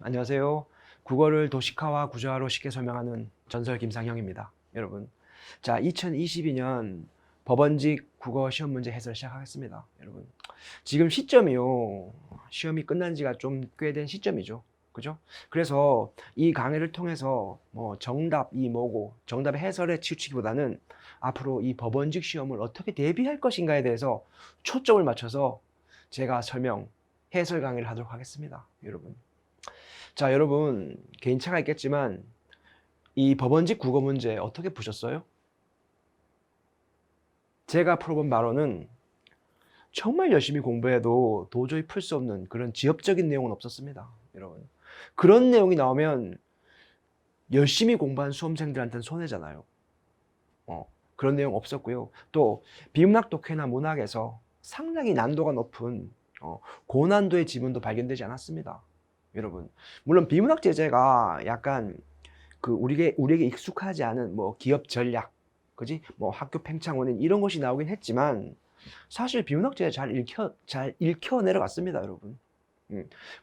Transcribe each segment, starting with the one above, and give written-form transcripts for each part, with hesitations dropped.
안녕하세요. 국어를 도식화와 구조화로 쉽게 설명하는 전설 김상형입니다. 여러분, 자, 2022년 법원직 국어 시험 문제 해설 시작하겠습니다. 여러분, 지금 시점이요. 시험이 끝난 지가 좀 꽤 된 시점이죠. 그죠? 그래서 이 강의를 통해서 뭐 정답이 뭐고 정답의 해설에 치우치기보다는 앞으로 이 법원직 시험을 어떻게 대비할 것인가에 대해서 초점을 맞춰서 제가 설명, 해설 강의를 하도록 하겠습니다. 여러분. 자, 여러분, 개인차가 있겠지만 이 법원직 국어 문제 어떻게 푸셨어요? 제가 풀어본 바로는 정말 열심히 공부해도 도저히 풀 수 없는 그런 지엽적인 내용은 없었습니다. 여러분. 그런 내용이 나오면 열심히 공부한 수험생들한테는 손해잖아요. 그런 내용 없었고요. 또 비문학 독해나 문학에서 상당히 난도가 높은 고난도의 지문도 발견되지 않았습니다. 여러분. 물론 비문학 제재가 약간 우리에게 익숙하지 않은 뭐 기업 전략, 그지? 뭐 학교 팽창 원인 이런 것이 나오긴 했지만 사실 비문학 제재 잘 읽혀 내려갔습니다, 여러분.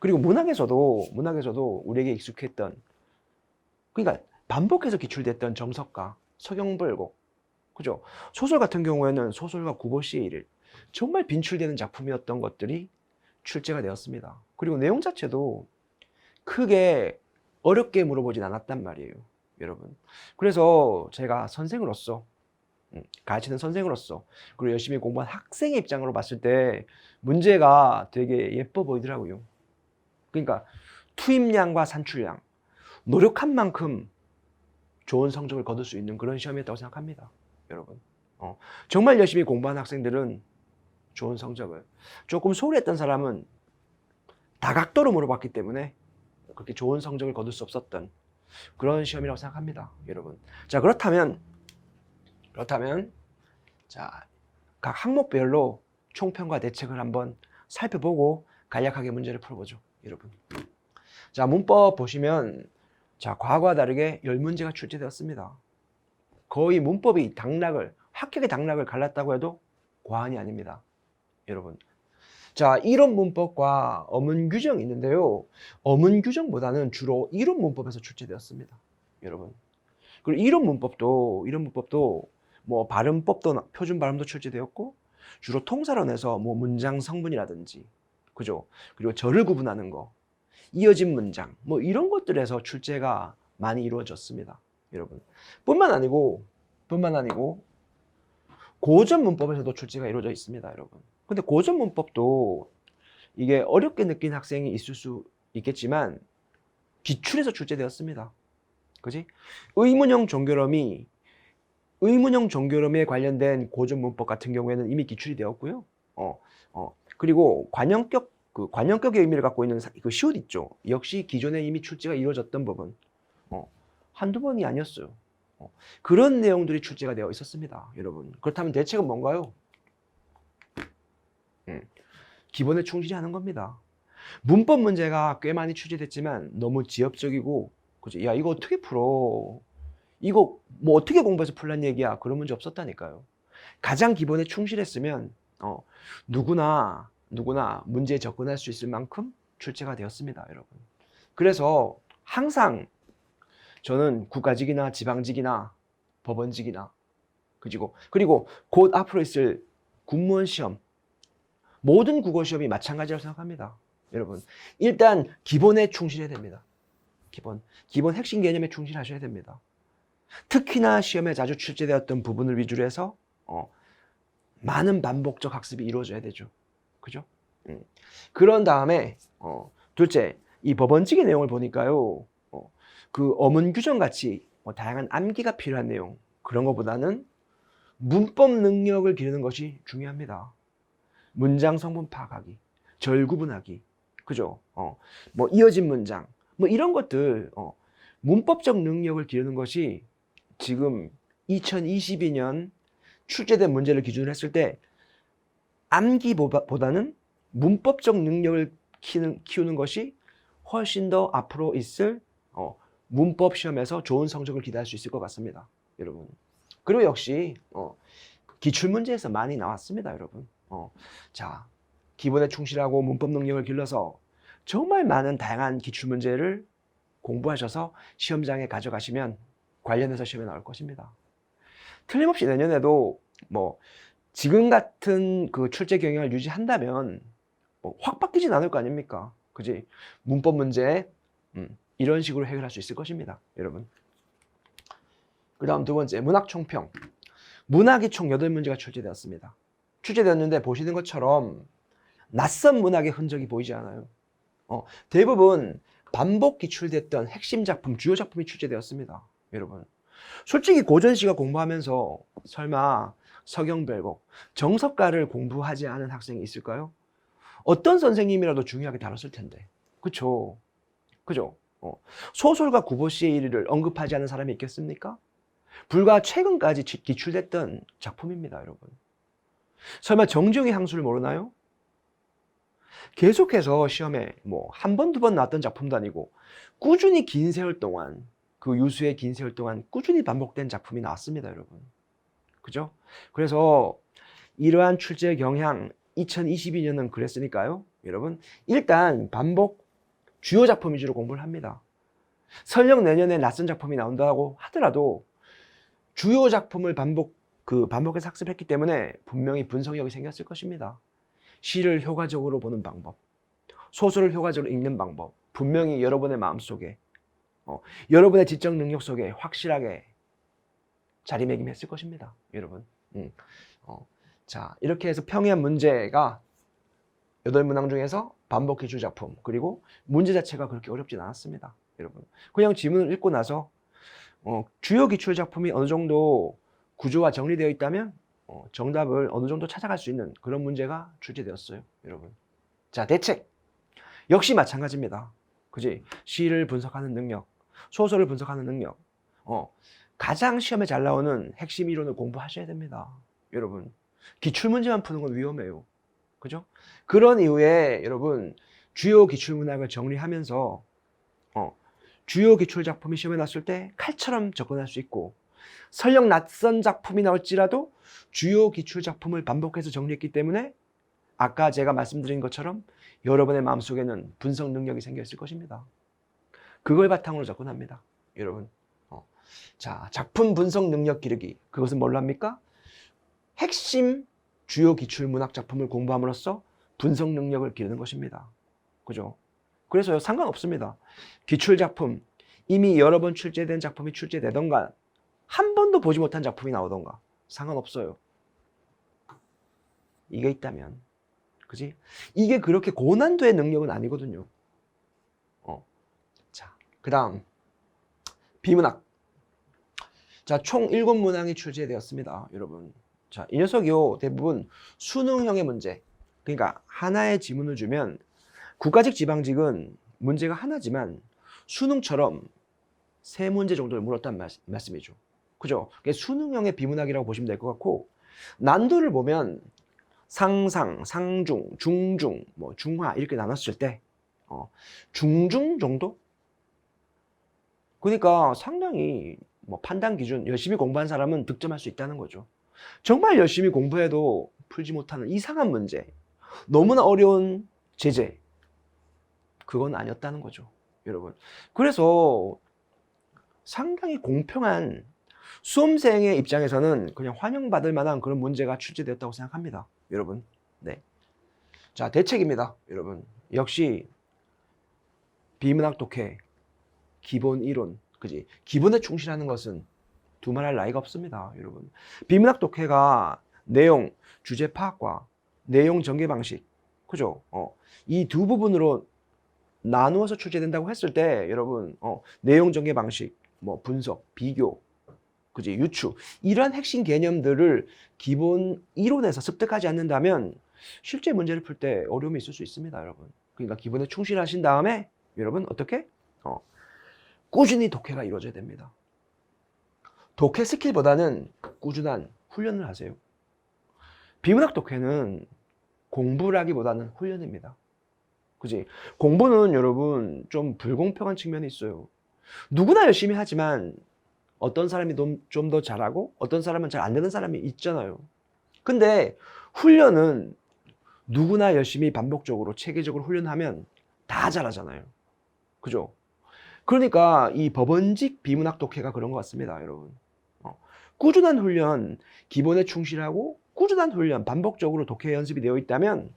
그리고 문학에서도 우리에게 익숙했던, 그러니까 반복해서 기출됐던 정석가, 서경벌곡, 그죠? 소설 같은 경우에는 소설가 구보시의 일일, 정말 빈출되는 작품이었던 것들이 출제가 되었습니다. 그리고 내용 자체도 크게 어렵게 물어보진 않았단 말이에요, 여러분. 그래서 제가 선생으로서, 가르치는 선생으로서, 그리고 열심히 공부한 학생의 입장으로 봤을 때 문제가 되게 예뻐 보이더라고요. 그러니까 투입량과 산출량, 노력한 만큼 좋은 성적을 거둘 수 있는 그런 시험이었다고 생각합니다, 여러분. 정말 열심히 공부한 학생들은 좋은 성적을, 조금 소홀했던 사람은 다각도로 물어봤기 때문에 그렇게 좋은 성적을 거둘 수 없었던 그런 시험이라고 생각합니다, 여러분. 자, 그렇다면 자, 각 항목별로 총평과 대책을 한번 살펴보고 간략하게 문제를 풀어보죠, 여러분. 자, 문법 보시면 자, 과거와 다르게 10문제가 출제되었습니다. 거의 문법이 합격의 당락을 갈랐다고 해도 과언이 아닙니다, 여러분. 자, 이론 문법과 어문 규정이 있는데요. 어문 규정보다는 주로 이론 문법에서 출제되었습니다, 여러분. 그리고 이론 문법도 뭐 발음법도 표준 발음도 출제되었고 주로 통사론에서 뭐 문장 성분이라든지, 그죠? 그리고 절을 구분하는 거, 이어진 문장, 뭐 이런 것들에서 출제가 많이 이루어졌습니다, 여러분. 뿐만 아니고 고전 문법에서도 출제가 이루어져 있습니다, 여러분. 근데 고전 문법도 이게 어렵게 느낀 학생이 있을 수 있겠지만 기출에서 출제되었습니다. 그지? 의문형 종교론에 관련된 고전 문법 같은 경우에는 이미 기출이 되었고요. 그리고 관형격의 의미를 갖고 있는 그 시옷 있죠. 역시 기존에 이미 출제가 이루어졌던 부분. 한두 번이 아니었어요. 그런 내용들이 출제가 되어 있었습니다, 여러분. 그렇다면 대책은 뭔가요? 기본에 충실히 하는 겁니다. 문법 문제가 꽤 많이 출제됐지만 너무 지엽적이고, 그죠? 야, 이거 어떻게 풀어? 이거 뭐 어떻게 공부해서 풀란 얘기야? 그런 문제 없었다니까요. 가장 기본에 충실했으면 누구나 문제에 접근할 수 있을 만큼 출제가 되었습니다, 여러분. 그래서 항상 저는 국가직이나 지방직이나 법원직이나 그리고 곧 앞으로 있을 군무원 시험, 모든 국어 시험이 마찬가지라고 생각합니다, 여러분. 일단 기본에 충실해야 됩니다. 기본 핵심 개념에 충실하셔야 됩니다. 특히나 시험에 자주 출제되었던 부분을 위주로 해서 많은 반복적 학습이 이루어져야 되죠. 그죠? 그런 다음에 둘째, 이 법원직의 내용을 보니까요. 그 어문 규정 같이 다양한 암기가 필요한 내용, 그런 것보다는 문법 능력을 기르는 것이 중요합니다. 문장 성분 파악하기, 절 구분하기, 그죠? 뭐 이어진 문장, 뭐 이런 것들, 문법적 능력을 기르는 것이 지금 2022년 출제된 문제를 기준으로 했을 때 암기보다는 문법적 능력을 키우는 것이 훨씬 더 앞으로 있을 문법 시험에서 좋은 성적을 기대할 수 있을 것 같습니다, 여러분. 그리고 역시 기출 문제에서 많이 나왔습니다, 여러분. 자, 기본에 충실하고 문법 능력을 길러서 정말 많은 다양한 기출문제를 공부하셔서 시험장에 가져가시면 관련해서 시험에 나올 것입니다. 틀림없이 내년에도 뭐 지금 같은 그 출제 경향을 유지한다면 뭐 확 바뀌진 않을 거 아닙니까? 그지? 문법 문제 이런 식으로 해결할 수 있을 것입니다, 여러분. 그 다음 두 번째, 문학 총평. 문학이 총 8문제가 출제되었습니다. 출제되었는데 보시는 것처럼 낯선 문학의 흔적이 보이지 않아요. 대부분 반복 기출됐던 핵심 작품, 주요 작품이 출제되었습니다, 여러분. 솔직히 고전시가 공부하면서 설마 서경별곡, 정석가를 공부하지 않은 학생이 있을까요? 어떤 선생님이라도 중요하게 다뤘을 텐데. 그쵸? 그죠? 소설가 구보씨의 일위를 언급하지 않은 사람이 있겠습니까? 불과 최근까지 기출됐던 작품입니다, 여러분. 설마 정지용의 향수를 모르나요? 계속해서 시험에 뭐 한 번, 두 번 나왔던 작품도 아니고 꾸준히 긴 세월 동안, 그 유수의 긴 세월 동안 꾸준히 반복된 작품이 나왔습니다, 여러분. 그죠? 그래서 이러한 출제 경향 2022년은 그랬으니까요, 여러분. 일단 반복 주요 작품 위주로 공부를 합니다. 설령 내년에 낯선 작품이 나온다고 하더라도 주요 작품을 반복해서 학습했기 때문에 분명히 분석력이 생겼을 것입니다. 시를 효과적으로 보는 방법, 소설을 효과적으로 읽는 방법, 분명히 여러분의 마음속에, 여러분의 지적 능력 속에 확실하게 자리매김했을 것입니다, 여러분. 자, 이렇게 해서 평이한 문제가 8문항 중에서 반복 기출 작품, 그리고 문제 자체가 그렇게 어렵진 않았습니다, 여러분. 그냥 지문을 읽고 나서 주요 기출 작품이 어느 정도 구조화 정리되어 있다면 정답을 어느 정도 찾아갈 수 있는 그런 문제가 출제되었어요, 여러분. 자, 대책 역시 마찬가지입니다. 그지? 시를 분석하는 능력, 소설을 분석하는 능력, 가장 시험에 잘 나오는 핵심 이론을 공부하셔야 됩니다, 여러분. 기출문제만 푸는 건 위험해요. 그죠? 그런 이유에 여러분 주요 기출문학을 정리하면서 주요 기출 작품이 시험에 났을 때 칼처럼 접근할 수 있고, 설령 낯선 작품이 나올지라도 주요 기출 작품을 반복해서 정리했기 때문에 아까 제가 말씀드린 것처럼 여러분의 마음속에는 분석 능력이 생겨 있을 것입니다. 그걸 바탕으로 접근합니다, 여러분. 자, 작품 분석 능력 기르기. 그것은 뭘로 합니까? 핵심 주요 기출 문학 작품을 공부함으로써 분석 능력을 기르는 것입니다. 그죠? 그래서 상관없습니다. 기출 작품, 이미 여러 번 출제된 작품이 출제되던가 한 번도 보지 못한 작품이 나오던가 상관없어요. 이게 있다면. 그지? 이게 그렇게 고난도의 능력은 아니거든요. 자, 그 다음 비문학. 자, 총 7문항이 출제되었습니다, 여러분. 자, 이 녀석이요, 대부분 수능형의 문제. 그러니까 하나의 지문을 주면 국가직 지방직은 문제가 하나지만 수능처럼 3문제 정도를 물었단 말씀이죠. 그죠? 수능형의 비문학이라고 보시면 될 것 같고, 난도를 보면 상상, 상중, 중중, 뭐 중하 이렇게 나눴을 때 중중 정도? 그러니까 상당히 뭐 판단 기준, 열심히 공부한 사람은 득점할 수 있다는 거죠. 정말 열심히 공부해도 풀지 못하는 이상한 문제, 너무나 어려운 제재, 그건 아니었다는 거죠, 여러분. 그래서 상당히 공평한, 수험생의 입장에서는 그냥 환영받을 만한 그런 문제가 출제되었다고 생각합니다, 여러분. 네. 자, 대책입니다, 여러분. 역시 비문학 독해, 기본 이론, 그지? 기본에 충실하는 것은 두말할 나위가 없습니다, 여러분. 비문학 독해가 내용, 주제 파악과 내용 전개 방식, 그죠? 이 두 부분으로 나누어서 출제된다고 했을 때, 여러분, 내용 전개 방식, 뭐 분석, 비교, 그지? 유추, 이러한 핵심 개념들을 기본 이론에서 습득하지 않는다면 실제 문제를 풀 때 어려움이 있을 수 있습니다, 여러분. 그러니까 기본에 충실하신 다음에 여러분 어떻게? 꾸준히 독해가 이루어져야 됩니다. 독해 스킬보다는 꾸준한 훈련을 하세요. 비문학 독해는 공부라기보다는 훈련입니다. 그지? 공부는 여러분 좀 불공평한 측면이 있어요. 누구나 열심히 하지만 어떤 사람이 좀 더 잘하고 어떤 사람은 잘 안 되는 사람이 있잖아요. 근데 훈련은 누구나 열심히 반복적으로 체계적으로 훈련하면 다 잘하잖아요. 그죠? 그러니까 이 법원직 비문학 독해가 그런 것 같습니다, 여러분. 꾸준한 훈련, 기본에 충실하고 꾸준한 훈련, 반복적으로 독해 연습이 되어 있다면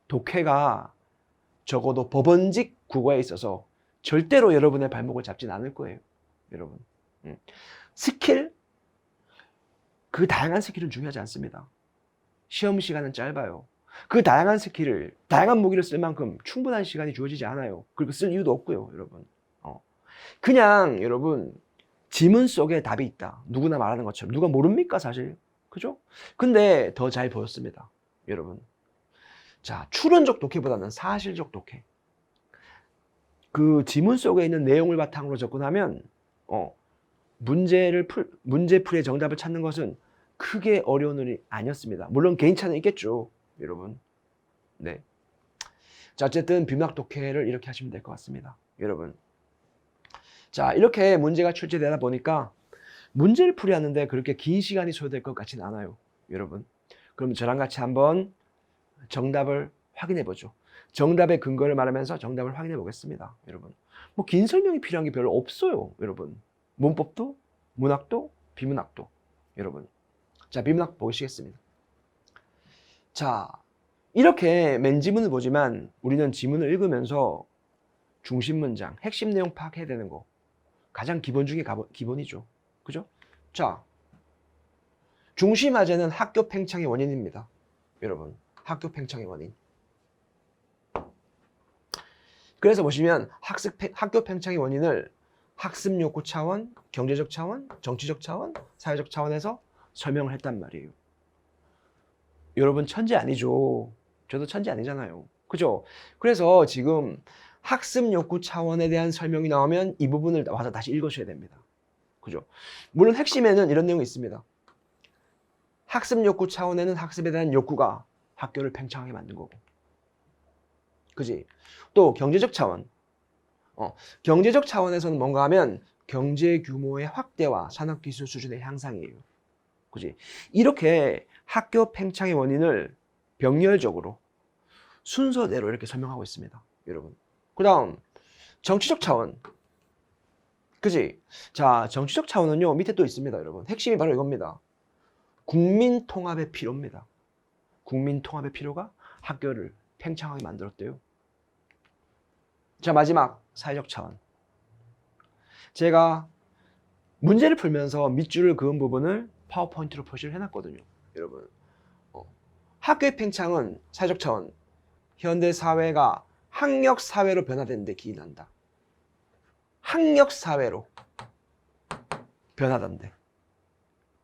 독해가 적어도 법원직 국어에 있어서 절대로 여러분의 발목을 잡진 않을 거예요, 여러분. 스킬, 그 다양한 스킬은 중요하지 않습니다. 시험 시간은 짧아요. 그 다양한 스킬을, 다양한 무기를 쓸 만큼 충분한 시간이 주어지지 않아요. 그리고 쓸 이유도 없고요, 여러분. 그냥 여러분, 지문 속에 답이 있다. 누구나 말하는 것처럼. 누가 모릅니까, 사실? 그죠? 근데 더 잘 보였습니다, 여러분. 자, 추론적 독해보다는 사실적 독해. 그 지문 속에 있는 내용을 바탕으로 접근하면, 문제풀이의 정답을 찾는 것은 크게 어려운 일이 아니었습니다. 물론 개인차는 있겠죠, 여러분. 네. 자, 어쨌든 비문학 독해를 이렇게 하시면 될 것 같습니다, 여러분. 자, 이렇게 문제가 출제되다 보니까 문제를 풀이하는데 그렇게 긴 시간이 소요될 것 같지는 않아요, 여러분. 그럼 저랑 같이 한번 정답을 확인해 보죠. 정답의 근거를 말하면서 정답을 확인해 보겠습니다, 여러분. 뭐 긴 설명이 필요한 게 별로 없어요, 여러분. 문법도, 문학도, 비문학도, 여러분. 자, 비문학 보시겠습니다. 자, 이렇게 맨 지문을 보지만 우리는 지문을 읽으면서 중심 문장, 핵심 내용 파악해야 되는 거 가장 기본 중에 기본이죠. 그죠? 자, 중심화제는 학교 팽창의 원인입니다, 여러분. 학교 팽창의 원인. 그래서 보시면 학교 팽창의 원인을 학습 욕구 차원, 경제적 차원, 정치적 차원, 사회적 차원에서 설명을 했단 말이에요. 여러분 천재 아니죠. 저도 천재 아니잖아요. 그죠? 그래서 지금 학습 욕구 차원에 대한 설명이 나오면 이 부분을 와서 다시 읽으셔야 됩니다. 그죠? 물론 핵심에는 이런 내용이 있습니다. 학습 욕구 차원에는 학습에 대한 욕구가 학교를 팽창하게 만든 거고. 그지? 또 경제적 차원. 경제적 차원에서는 뭔가 하면 경제 규모의 확대와 산업기술 수준의 향상이에요. 그지? 이렇게 학교 팽창의 원인을 병렬적으로 순서대로 이렇게 설명하고 있습니다, 여러분. 그 다음 정치적 차원. 그지? 자, 정치적 차원은요 밑에 또 있습니다, 여러분. 핵심이 바로 이겁니다. 국민 통합의 필요입니다. 국민 통합의 필요가 학교를 팽창하게 만들었대요. 자, 마지막 사회적 차원. 제가 문제를 풀면서 밑줄을 그은 부분을 파워포인트로 표시를 해놨거든요, 여러분. 학교의 팽창은 사회적 차원. 현대 사회가 학력 사회로 변화되는 데 기인한다. 학력 사회로 변화된대.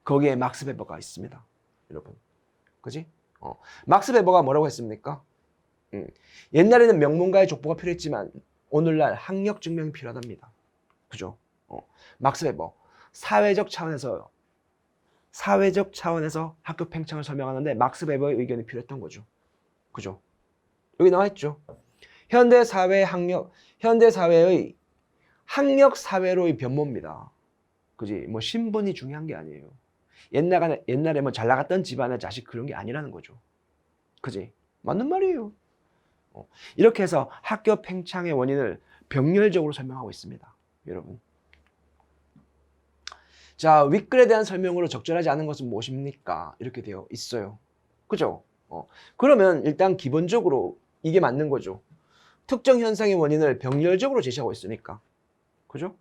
거기에 막스 베버가 있습니다, 여러분. 그지? 막스 베버가 뭐라고 했습니까? 옛날에는 명문가의 족보가 필요했지만 오늘날 학력 증명이 필요하답니다. 그죠? 막스 베버. 사회적 차원에서 학교 팽창을 설명하는데 막스 베버의 의견이 필요했던 거죠. 그죠? 여기 나와 있죠. 현대 사회의 학력 사회로의 변모입니다. 그지? 뭐 신분이 중요한 게 아니에요. 옛날에 뭐 잘 나갔던 집안의 자식 그런 게 아니라는 거죠. 그지? 맞는 말이에요. 이렇게 해서 학교 팽창의 원인을 병렬적으로 설명하고 있습니다, 여러분. 자, 윗글에 대한 설명으로 적절하지 않은 것은 무엇입니까? 이렇게 되어 있어요. 그죠? 그러면 일단 기본적으로 이게 맞는 거죠. 특정 현상의 원인을 병렬적으로 제시하고 있으니까. 그죠?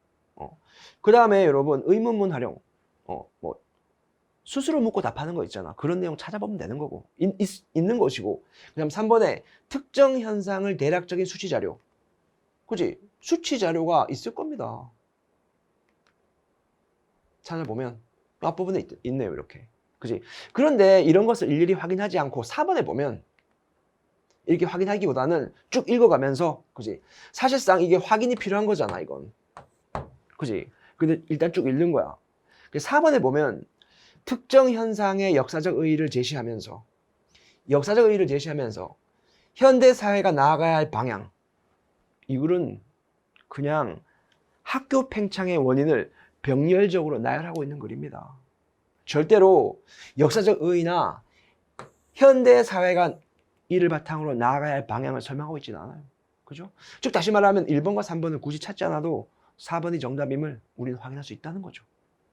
그 다음에 여러분 의문문 활용. 뭐 스스로 묻고 답하는 거 있잖아. 그런 내용 찾아보면 되는 거고 있는 것이고. 그다음 3번에 특정 현상을 대략적인 수치 자료. 그지? 수치 자료가 있을 겁니다. 찾아보면 앞부분에 있네요, 이렇게. 그지? 그런데 이런 것을 일일이 확인하지 않고 4번에 보면 이렇게 확인하기보다는 쭉 읽어가면서, 그지? 사실상 이게 확인이 필요한 거잖아, 이건. 그지? 근데 일단 쭉 읽는 거야. 4번에 보면 특정 현상의 역사적 의의를 제시하면서 현대 사회가 나아가야 할 방향. 이거는 그냥 학교 팽창의 원인을 병렬적으로 나열하고 있는 글입니다. 절대로 역사적 의의나 현대 사회가 이를 바탕으로 나아가야 할 방향을 설명하고 있지는 않아요. 그죠? 즉 다시 말하면 1번과 3번을 굳이 찾지 않아도 4번이 정답임을 우리는 확인할 수 있다는 거죠.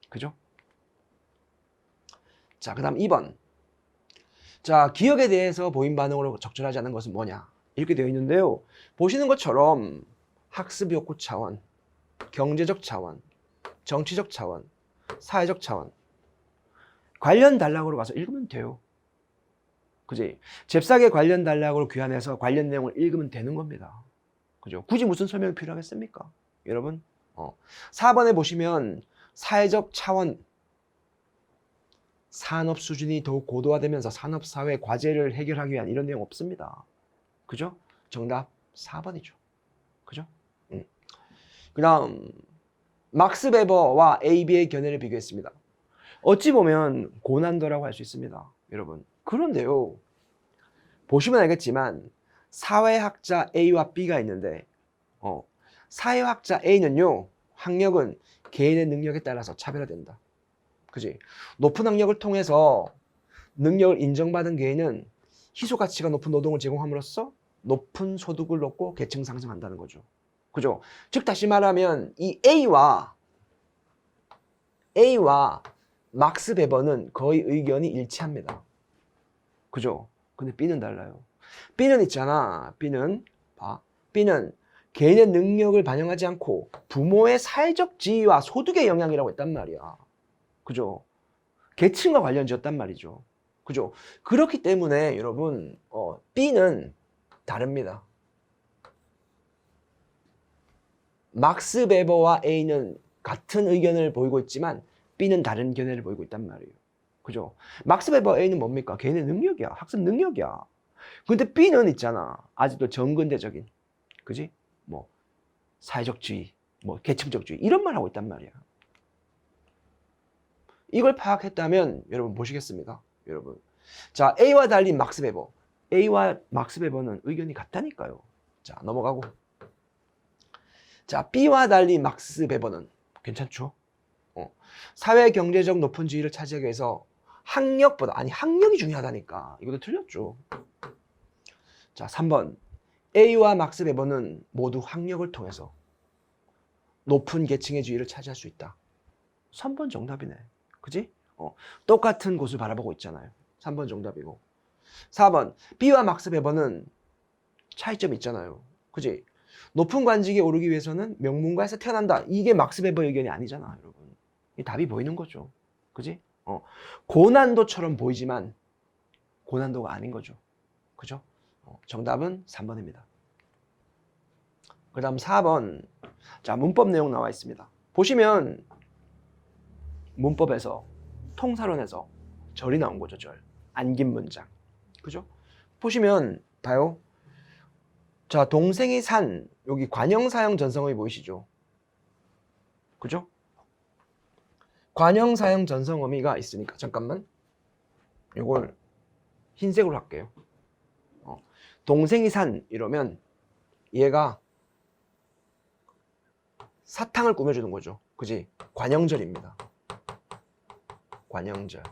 그죠? 자, 그 다음 2번. 자, 기억에 대해서 보인 반응으로 적절하지 않은 것은 뭐냐? 이렇게 되어 있는데요. 보시는 것처럼 학습 욕구 차원, 경제적 차원, 정치적 차원, 사회적 차원 관련 단락으로 가서 읽으면 돼요. 그지? 잽싸게 관련 단락으로 귀환해서 관련 내용을 읽으면 되는 겁니다. 그죠? 굳이 무슨 설명이 필요하겠습니까? 여러분, 4번에 보시면 사회적 차원, 산업 수준이 더욱 고도화되면서 산업사회 과제를 해결하기 위한 이런 내용 없습니다. 그죠? 정답 4번이죠. 그죠? 그 다음, 막스 베버와 AB의 견해를 비교했습니다. 어찌 보면 고난도라고 할 수 있습니다. 여러분. 그런데요. 보시면 알겠지만 사회학자 A와 B가 있는데 사회학자 A는요. 학력은 개인의 능력에 따라서 차별화된다. 그지? 높은 학력을 통해서 능력을 인정받은 개인은 희소가치가 높은 노동을 제공함으로써 높은 소득을 얻고 계층 상승한다는 거죠. 그죠? 즉 다시 말하면 이 A와 막스 베버는 거의 의견이 일치합니다. 그죠? 근데 B는 달라요. B는 있잖아. B는 개인의 능력을 반영하지 않고 부모의 사회적 지위와 소득의 영향이라고 했단 말이야. 그죠? 계층과 관련지었단 말이죠. 그죠? 그렇기 때문에 여러분 B는 다릅니다. 막스 베버와 A는 같은 의견을 보이고 있지만 B는 다른 견해를 보이고 있단 말이에요. 그죠? 막스 베버 A는 뭡니까? 개인의 능력이야. 학습 능력이야. 근데 B는 있잖아. 아직도 정근대적인, 그지? 뭐 사회적주의, 뭐 계층적주의 이런 말 하고 있단 말이야. 이걸 파악했다면 여러분 보시겠습니다. 여러분. 자, A와 달리 막스 베버. A와 막스 베버는 의견이 같다니까요. 자, 넘어가고. 자, B와 달리 막스 베버는 괜찮죠? 사회 경제적 높은 지위를 차지하기 위해서 학력이 중요하다니까. 이것도 틀렸죠. 자, 3번. A와 막스 베버는 모두 학력을 통해서 높은 계층의 지위를 차지할 수 있다. 3번 정답이네. 그지? 똑같은 곳을 바라보고 있잖아요. 3번 정답이고. 4번. B와 막스 베버는 차이점이 있잖아요. 그지? 높은 관직에 오르기 위해서는 명문가에서 태어난다. 이게 막스 베버 의견이 아니잖아, 여러분. 이 답이 보이는 거죠. 그지? 고난도처럼 보이지만 고난도가 아닌 거죠. 그죠? 정답은 3번입니다. 그 다음 4번. 자, 문법 내용 나와 있습니다. 보시면 문법에서 통사론에서 절이 나온 거죠. 절. 안긴 문장. 그죠? 보시면 봐요. 자, 동생이 산 여기 관형사형 전성어미 보이시죠? 그죠? 관형사형 전성어미가 있으니까 잠깐만 이걸 흰색으로 할게요. 동생이 산 이러면 얘가 사탕을 꾸며주는 거죠. 그지? 관형절입니다. 관형절.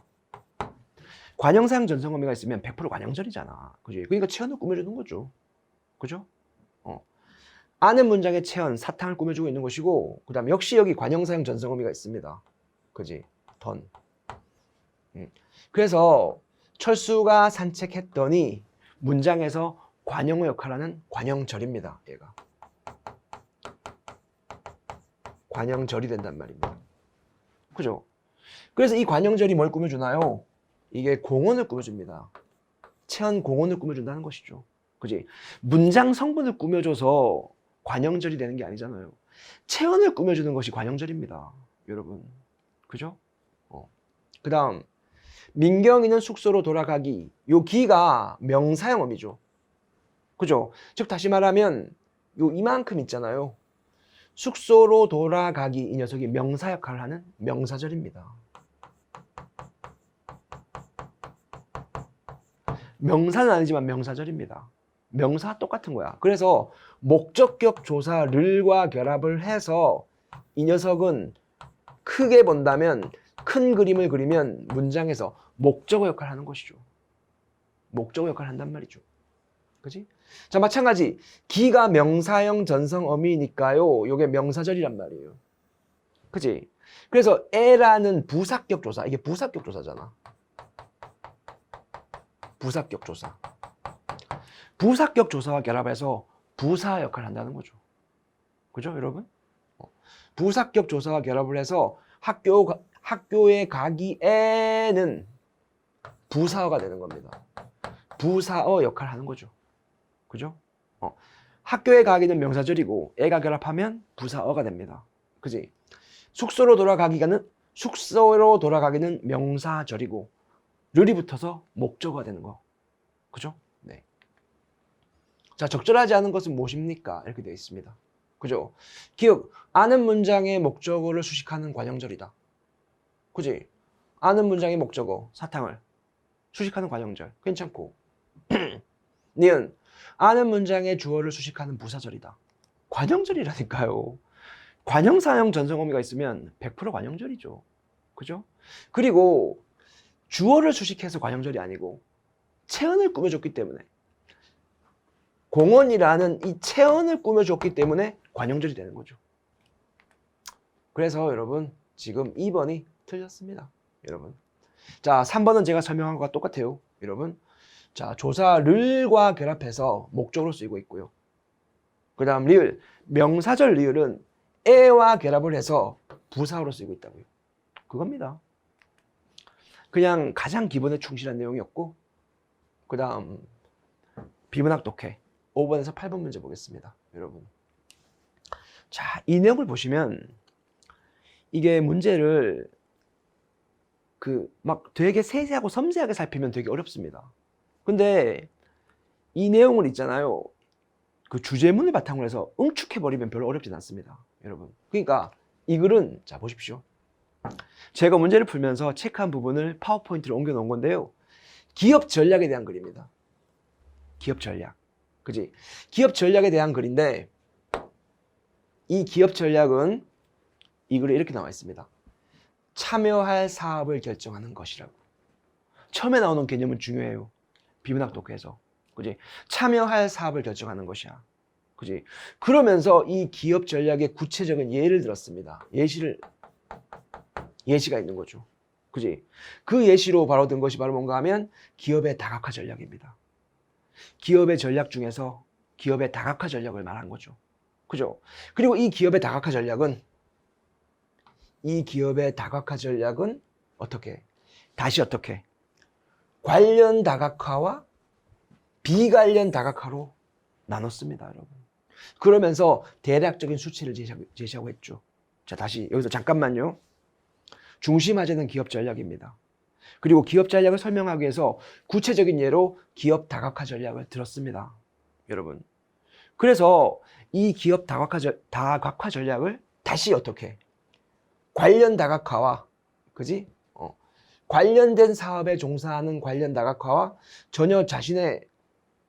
관형사형 전성어미가 있으면 100% 관형절이잖아. 그지? 그러니까 체언을 꾸며주는 거죠. 그죠? 아는 문장의 체언, 사탕을 꾸며주고 있는 것이고, 그 다음에 역시 여기 관형사형 전성어미가 있습니다. 그지? 던. 그래서 철수가 산책했더니 문장에서 관형어 역할을 하는 관형절입니다. 얘가. 관형절이 된단 말입니다. 그죠? 그래서 이 관형절이 뭘 꾸며주나요? 이게 공언을 꾸며줍니다. 체언 공언을 꾸며준다는 것이죠. 그지? 문장 성분을 꾸며줘서 관형절이 되는 게 아니잖아요. 체언을 꾸며주는 것이 관형절입니다. 여러분. 그죠? 그 다음 민경이는 숙소로 돌아가기. 요 기가 명사형어미죠. 그죠? 즉 다시 말하면 요 이만큼 있잖아요. 숙소로 돌아가기 이 녀석이 명사 역할을 하는 명사절입니다. 명사는 아니지만 명사절입니다. 명사가 똑같은 거야. 그래서 목적격 조사 를과 결합을 해서 이 녀석은 크게 본다면 큰 그림을 그리면 문장에서 목적어 역할을 하는 것이죠. 목적어 역할을 한단 말이죠. 그지? 자, 마찬가지. 기가 명사형 전성 어미니까요. 요게 명사절이란 말이에요. 그지? 그래서 에라는 부사격 조사. 이게 부사격 조사잖아. 부사격 조사. 부사격 조사와 결합해서 부사 역할을 한다는 거죠. 그죠, 여러분? 부사격 조사와 결합을 해서 학교에 가기에는 부사어가 되는 겁니다. 부사어 역할을 하는 거죠. 그죠? 학교에 가기는 명사절이고 애가 결합하면 부사어가 됩니다. 그지? 숙소로 돌아가기는 명사절이고 르이 붙어서 목적어가 되는 거. 그죠? 네. 자, 적절하지 않은 것은 무엇입니까? 이렇게 되어 있습니다. 그죠? 기억, 아는 문장의 목적어를 수식하는 관형절이다. 그지? 아는 문장의 목적어, 사탕을 수식하는 관형절. 괜찮고. 니은, 아는 문장의 주어를 수식하는 부사절이다. 관형절이라니까요. 관형사형 전성어미가 있으면 100% 관형절이죠. 그죠? 그리고 주어를 수식해서 관형절이 아니고 체언을 꾸며줬기 때문에 공언이라는 이 체언을 꾸며줬기 때문에 관형절이 되는 거죠. 그래서 여러분 지금 2번이 틀렸습니다. 여러분. 자, 3번은 제가 설명한 것과 똑같아요. 여러분. 자, 조사 를과 결합해서 목적으로 쓰이고 있고요. 그 다음 리을, 명사절 리을은 에와 결합을 해서 부사어로 쓰이고 있다고요. 그겁니다. 그냥 가장 기본에 충실한 내용이었고, 그 다음 비문학 독해 5번에서 8번 문제 보겠습니다. 여러분. 자, 이 내용을 보시면 이게 문제를 막 되게 세세하고 섬세하게 살피면 되게 어렵습니다. 근데 이 내용을 있잖아요. 그 주제문을 바탕으로 해서 응축해버리면 별로 어렵진 않습니다. 여러분. 그러니까 이 글은, 자, 보십시오. 제가 문제를 풀면서 체크한 부분을 파워포인트로 옮겨 놓은 건데요. 기업 전략에 대한 글입니다. 기업 전략. 그지? 기업 전략에 대한 글인데, 이 기업 전략은 이 글에 이렇게 나와 있습니다. 참여할 사업을 결정하는 것이라고. 처음에 나오는 개념은 중요해요. 비문학 독해에서. 그지? 참여할 사업을 결정하는 것이야. 그지? 그러면서 이 기업 전략의 구체적인 예를 들었습니다. 예시가 있는 거죠. 그지? 그 예시로 바로 든 것이 바로 뭔가 하면 기업의 다각화 전략입니다. 기업의 전략 중에서 기업의 다각화 전략을 말한 거죠. 그죠? 그리고 이 기업의 다각화 전략은 어떻게? 관련 다각화와 비관련 다각화로 나눴습니다, 여러분. 그러면서 대략적인 수치를 제시하고 했죠. 자, 다시 여기서 잠깐만요. 중심화되는 기업 전략입니다. 그리고 기업 전략을 설명하기 위해서 구체적인 예로 기업 다각화 전략을 들었습니다, 여러분. 그래서 이 기업 다각화 전략을 다시 어떻게? 관련 다각화와, 그지? 관련된 사업에 종사하는 관련 다각화와 전혀 자신의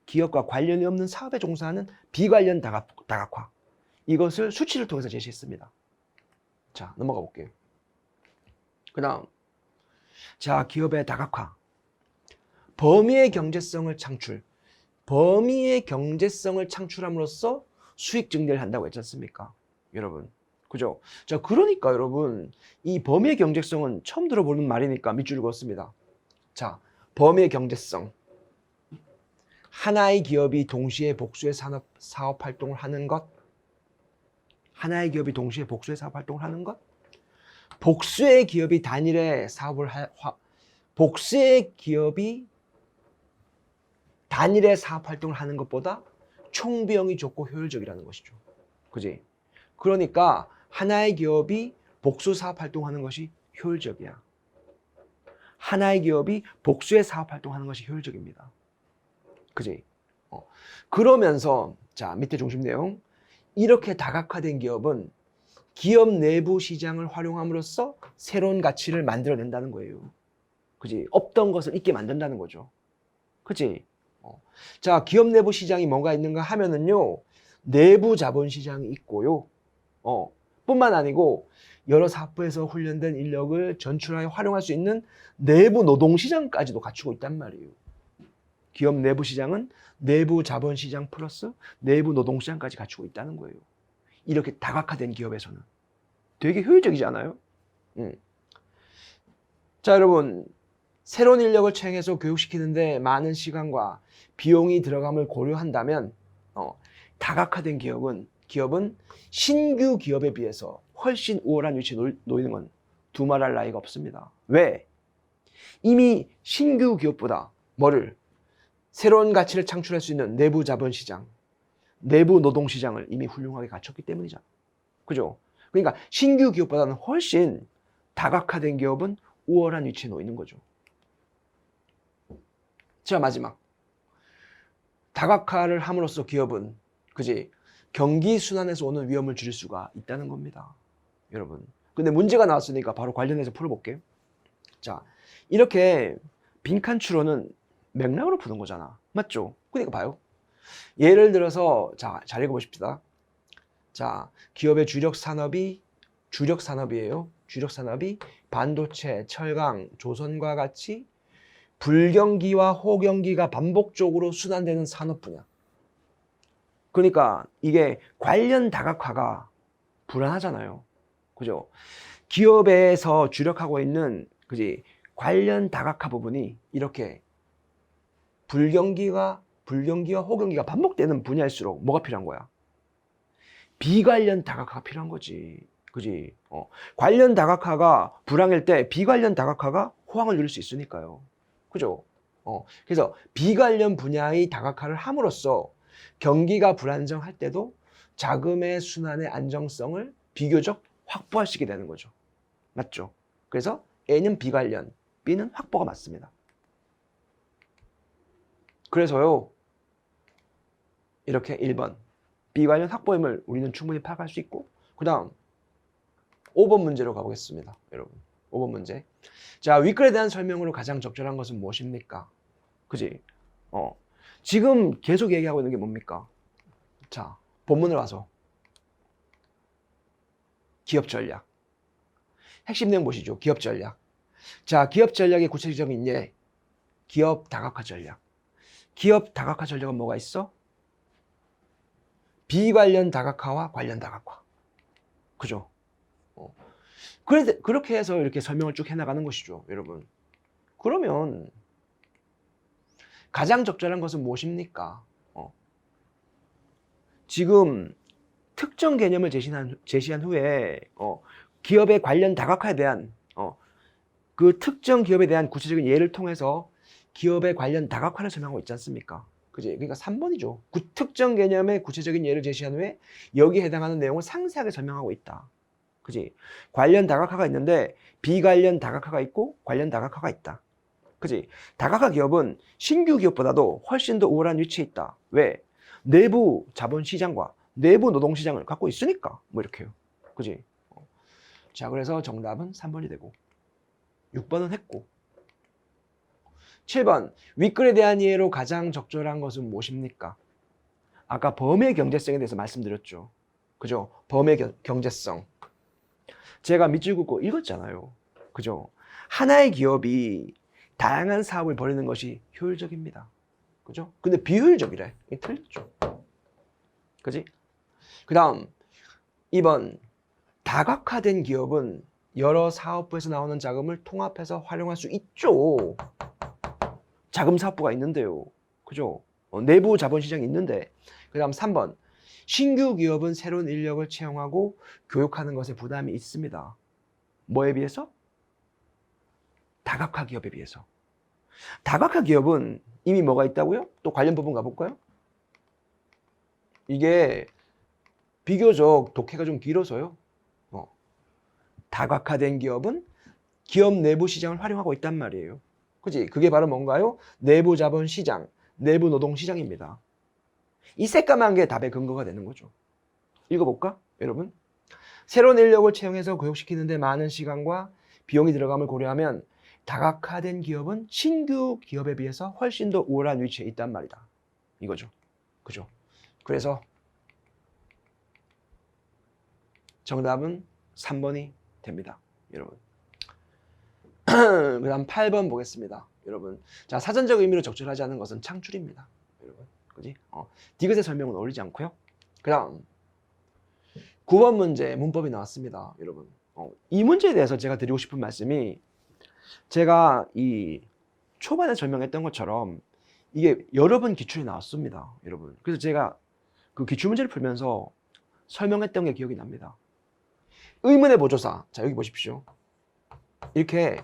기업과 관련이 없는 사업에 종사하는 비관련 다각화. 이것을 수치를 통해서 제시했습니다. 자, 넘어가 볼게요. 그 다음, 자, 기업의 다각화. 범위의 경제성을 창출함으로써 수익 증대를 한다고 했지 않습니까? 여러분. 그죠? 자, 그러니까 여러분, 이 범위의 경제성은 처음 들어보는 말이니까 밑줄을 그었습니다. 자, 범위의 경제성. 하나의 기업이 동시에 복수의 사업 활동을 하는 것. 하나의 기업이 동시에 복수의 사업 활동을 하는 것. 복수의 기업이 단일의 사업 활동을 하는 것보다 총비용이 적고 효율적이라는 것이죠. 그지? 그러니까 하나의 기업이 복수 사업 활동하는 것이 효율적이야. 하나의 기업이 복수의 사업 활동하는 것이 효율적입니다. 그지? 그러면서 자, 밑에 중심 내용. 이렇게 다각화된 기업은 기업 내부 시장을 활용함으로써 새로운 가치를 만들어낸다는 거예요. 그지? 없던 것을 있게 만든다는 거죠. 그지? 자, 기업 내부 시장이 뭐가 있는가 하면은요, 내부 자본 시장이 있고요. 뿐만 아니고 여러 사업부에서 훈련된 인력을 전출하여 활용할 수 있는 내부 노동 시장까지도 갖추고 있단 말이에요. 기업 내부 시장은 내부 자본 시장 플러스 내부 노동 시장까지 갖추고 있다는 거예요. 이렇게 다각화된 기업에서는 되게 효율적이지 않아요? 자, 여러분, 새로운 인력을 채용해서 교육시키는데 많은 시간과 비용이 들어감을 고려한다면 다각화된 기업은 신규 기업에 비해서 훨씬 우월한 위치에 놓이는 건 두말할 나위가 없습니다. 왜? 이미 신규 기업보다 새로운 가치를 창출할 수 있는 내부 자본 시장, 내부 노동 시장을 이미 훌륭하게 갖췄기 때문이잖아. 그죠? 그러니까 신규 기업보다는 훨씬 다각화된 기업은 우월한 위치에 놓이는 거죠. 자, 마지막. 다각화를 함으로써 기업은 경기 순환에서 오는 위험을 줄일 수가 있다는 겁니다. 여러분. 근데 문제가 나왔으니까 바로 관련해서 풀어볼게요. 자, 이렇게 빈칸 추론은 맥락으로 푸는 거잖아. 맞죠? 그러니까 봐요. 예를 들어서 잘 읽어보십시다. 자, 기업의 주력 산업이에요. 주력 산업이 반도체, 철강, 조선과 같이 불경기와 호경기가 반복적으로 순환되는 산업 분야. 그러니까 이게 관련 다각화가 불안하잖아요. 그죠? 기업에서 주력하고 있는 관련 다각화 부분이 이렇게 불경기와 호경기가 반복되는 분야일수록 뭐가 필요한 거야? 비관련 다각화가 필요한 거지. 그지? 관련 다각화가 불황일 때 비관련 다각화가 호황을 누릴 수 있으니까요. 그죠? 그래서 비관련 분야의 다각화를 함으로써 경기가 불안정할 때도 자금의 순환의 안정성을 비교적 확보할 수 있게 되는 거죠. 맞죠? 그래서 A는 비관련, B는 확보가 맞습니다. 그래서요, 이렇게 1번 비관련 확보임을 우리는 충분히 파악할 수 있고, 그 다음 5번 문제로 가보겠습니다. 여러분, 5번 문제. 자, 윗글에 대한 설명으로 가장 적절한 것은 무엇입니까? 그지? 지금 계속 얘기하고 있는 게 뭡니까? 자, 본문을 와서 기업 전략. 핵심 내용 보시죠. 기업 전략. 자, 기업 전략의 구체적인 예, 기업 다각화 전략. 기업 다각화 전략은 뭐가 있어? 비관련 다각화와 관련 다각화. 그죠? 그렇게 해서 이렇게 설명을 쭉 해나가는 것이죠, 여러분. 그러면 가장 적절한 것은 무엇입니까? 지금 특정 개념을 제시한 후에 기업의 관련 다각화에 대한 그 특정 기업에 대한 구체적인 예를 통해서 기업의 관련 다각화를 설명하고 있지 않습니까? 그지? 그러니까 3번이죠. 특정 개념의 구체적인 예를 제시한 후에 여기에 해당하는 내용을 상세하게 설명하고 있다. 그지? 관련 다각화가 있는데 비관련 다각화가 있고 관련 다각화가 있다. 그지? 다각화 기업은 신규 기업보다도 훨씬 더 우월한 위치에 있다. 왜? 내부 자본 시장과 내부 노동 시장을 갖고 있으니까 뭐 이렇게요. 그지? 자, 그래서 정답은 3번이 되고 6번은 했고 7번 윗글에 대한 이해로 가장 적절한 것은 무엇입니까? 아까 범의 경제성에 대해서 말씀드렸죠. 그죠? 범의 경제성. 제가 밑줄 긋고 읽었잖아요. 그죠? 하나의 기업이 다양한 사업을 벌이는 것이 효율적입니다. 그죠? 근데 비효율적이래. 이게 틀렸죠. 그지? 그 다음 2번 다각화된 기업은 여러 사업부에서 나오는 자금을 통합해서 활용할 수 있죠. 자금 사업부가 있는데요. 그죠? 내부 자본시장이 있는데. 그 다음 3번 신규 기업은 새로운 인력을 채용하고 교육하는 것에 부담이 있습니다. 뭐에 비해서? 다각화 기업에 비해서. 다각화 기업은 이미 뭐가 있다고요? 또 관련 부분 가볼까요? 이게 비교적 독해가 좀 길어서요. 다각화된 기업은 기업 내부 시장을 활용하고 있단 말이에요. 그지? 그게 바로 뭔가요? 내부 자본 시장, 내부 노동 시장입니다. 이 새까만 게 답의 근거가 되는 거죠. 읽어볼까? 여러분. 새로운 인력을 채용해서 교육시키는데 많은 시간과 비용이 들어감을 고려하면 다각화된 기업은 신규 기업에 비해서 훨씬 더 우월한 위치에 있단 말이다. 이거죠. 그죠? 그래서 정답은 3번이 됩니다. 여러분. 그다음 8번 보겠습니다. 여러분. 자, 사전적 의미로 적절하지 않은 것은 창출입니다. 여러분. 그지? 디귿의 설명은 어울리지 않고요. 그다음 9번 문제 문법이 나왔습니다. 여러분. 이 문제에 대해서 제가 드리고 싶은 말씀이 제가 이 초반에 설명했던 것처럼 이게 여러 번 기출이 나왔습니다. 여러분. 그래서 제가 그 기출문제를 풀면서 설명했던 게 기억이 납니다. 의문의 보조사. 자, 여기 보십시오. 이렇게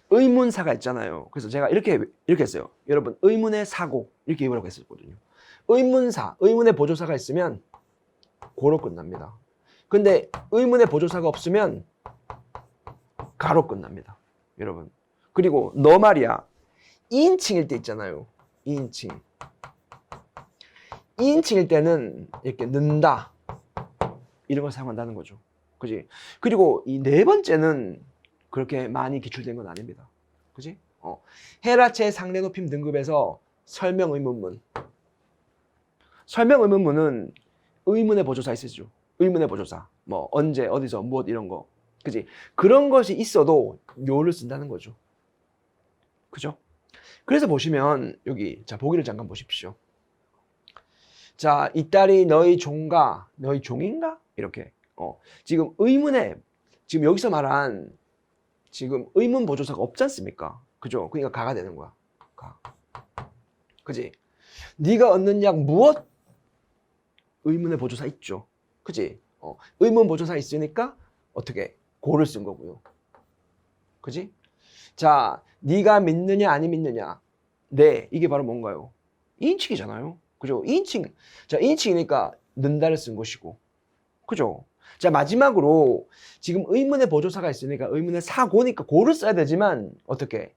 의문사가 있잖아요. 그래서 제가 이렇게 했어요. 여러분, 의문의 사고 이렇게 해보라고 했었거든요. 의문사, 의문의 보조사가 있으면 고로 끝납니다. 근데 의문의 보조사가 없으면 가로 끝납니다. 여러분. 그리고 너 말이야. 2인칭일 때 있잖아요. 2인칭. 2인칭일 때는 이렇게 는다. 이런 걸 사용한다는 거죠. 그지? 그리고 이 네 번째는 그렇게 많이 기출된 건 아닙니다. 그지? 헤라체 상대 높임 등급에서 설명 의문문. 설명 의문문은 의문의 보조사 있으죠. 의문의 보조사. 뭐 언제, 어디서, 무엇 이런 거. 그지? 그런 것이 있어도 요를 쓴다는 거죠. 그죠? 그래서 보시면 여기 자 보기를 잠깐 보십시오. 자, 이 딸이 너희 종가, 너희 종인가? 이렇게. 지금 의문에 지금 여기서 말한 지금 의문 보조사가 없지 않습니까? 그죠? 그러니까 가가 되는 거야. 가. 그지? 네가 얻는 약 무엇? 의문의 보조사 있죠. 그지? 의문 보조사 있으니까 어떻게? 고를 쓴 거고요. 그지? 자, 네가 믿느냐 아니 믿느냐? 네, 이게 바로 뭔가요? 2인칭이잖아요. 그죠? 2인칭. 자, 2인칭이니까 는다를 쓴 것이고. 그죠? 자, 마지막으로 지금 의문의 보조사가 있으니까 의문의 사고니까 고를 써야 되지만 어떻게?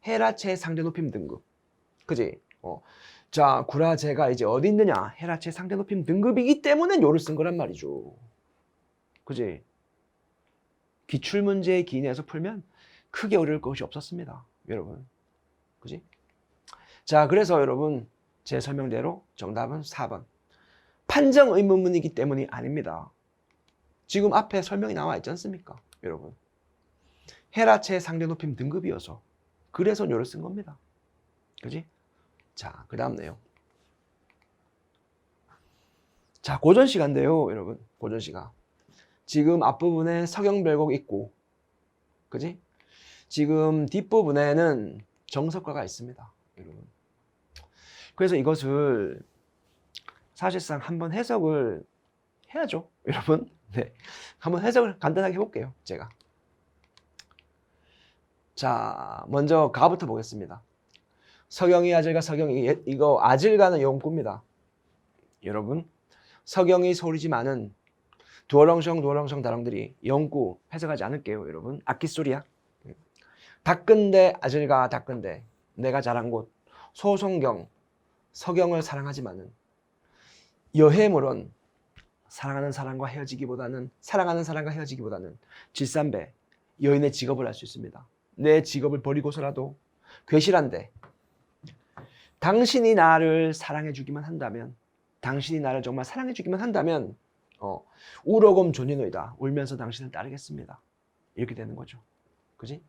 헤라체 상대 높임 등급. 그지? 자, 구라제가 이제 어디 있느냐? 헤라체 상대 높임 등급이기 때문에 요를 쓴 거란 말이죠. 그지? 기출문제의 기인에서 풀면 크게 어려울 것이 없었습니다. 여러분. 그지? 자, 그래서 여러분 제 설명대로 정답은 4번. 판정 의문문이기 때문이 아닙니다. 지금 앞에 설명이 나와 있지 않습니까? 여러분. 헤라체 상대 높임 등급이어서 그래서 요를 쓴 겁니다. 그지? 자, 그 다음 내용. 자, 고전시간인데요, 여러분. 고전시가. 지금 앞부분에 서경별곡 있고, 그지? 지금 뒷부분에는 정석가가 있습니다, 여러분. 그래서 이것을 사실상 한번 해석을 해야죠, 여러분. 네. 한번 해석을 간단하게 해볼게요, 제가. 자, 먼저 가부터 보겠습니다. 서경이 아질가 서경이, 이거 아질가는 용구입니다. 여러분, 서경이 소리지만은 두어렁성 다렁들이 영구 해석하지 않을게요, 여러분. 악기소리야. 닭근대 아질가 닭근대 내가 자란 곳 소송경 서경을 사랑하지만은 여해물은 사랑하는 사람과 헤어지기보다는 질산배 여인의 직업을 알 수 있습니다. 내 직업을 버리고서라도 괴실한데 당신이 나를 사랑해주기만 한다면, 당신이 나를 정말 사랑해주기만 한다면 우러곰 존인노이다. 울면서 당신을 따르겠습니다. 이렇게 되는 거죠. 그지?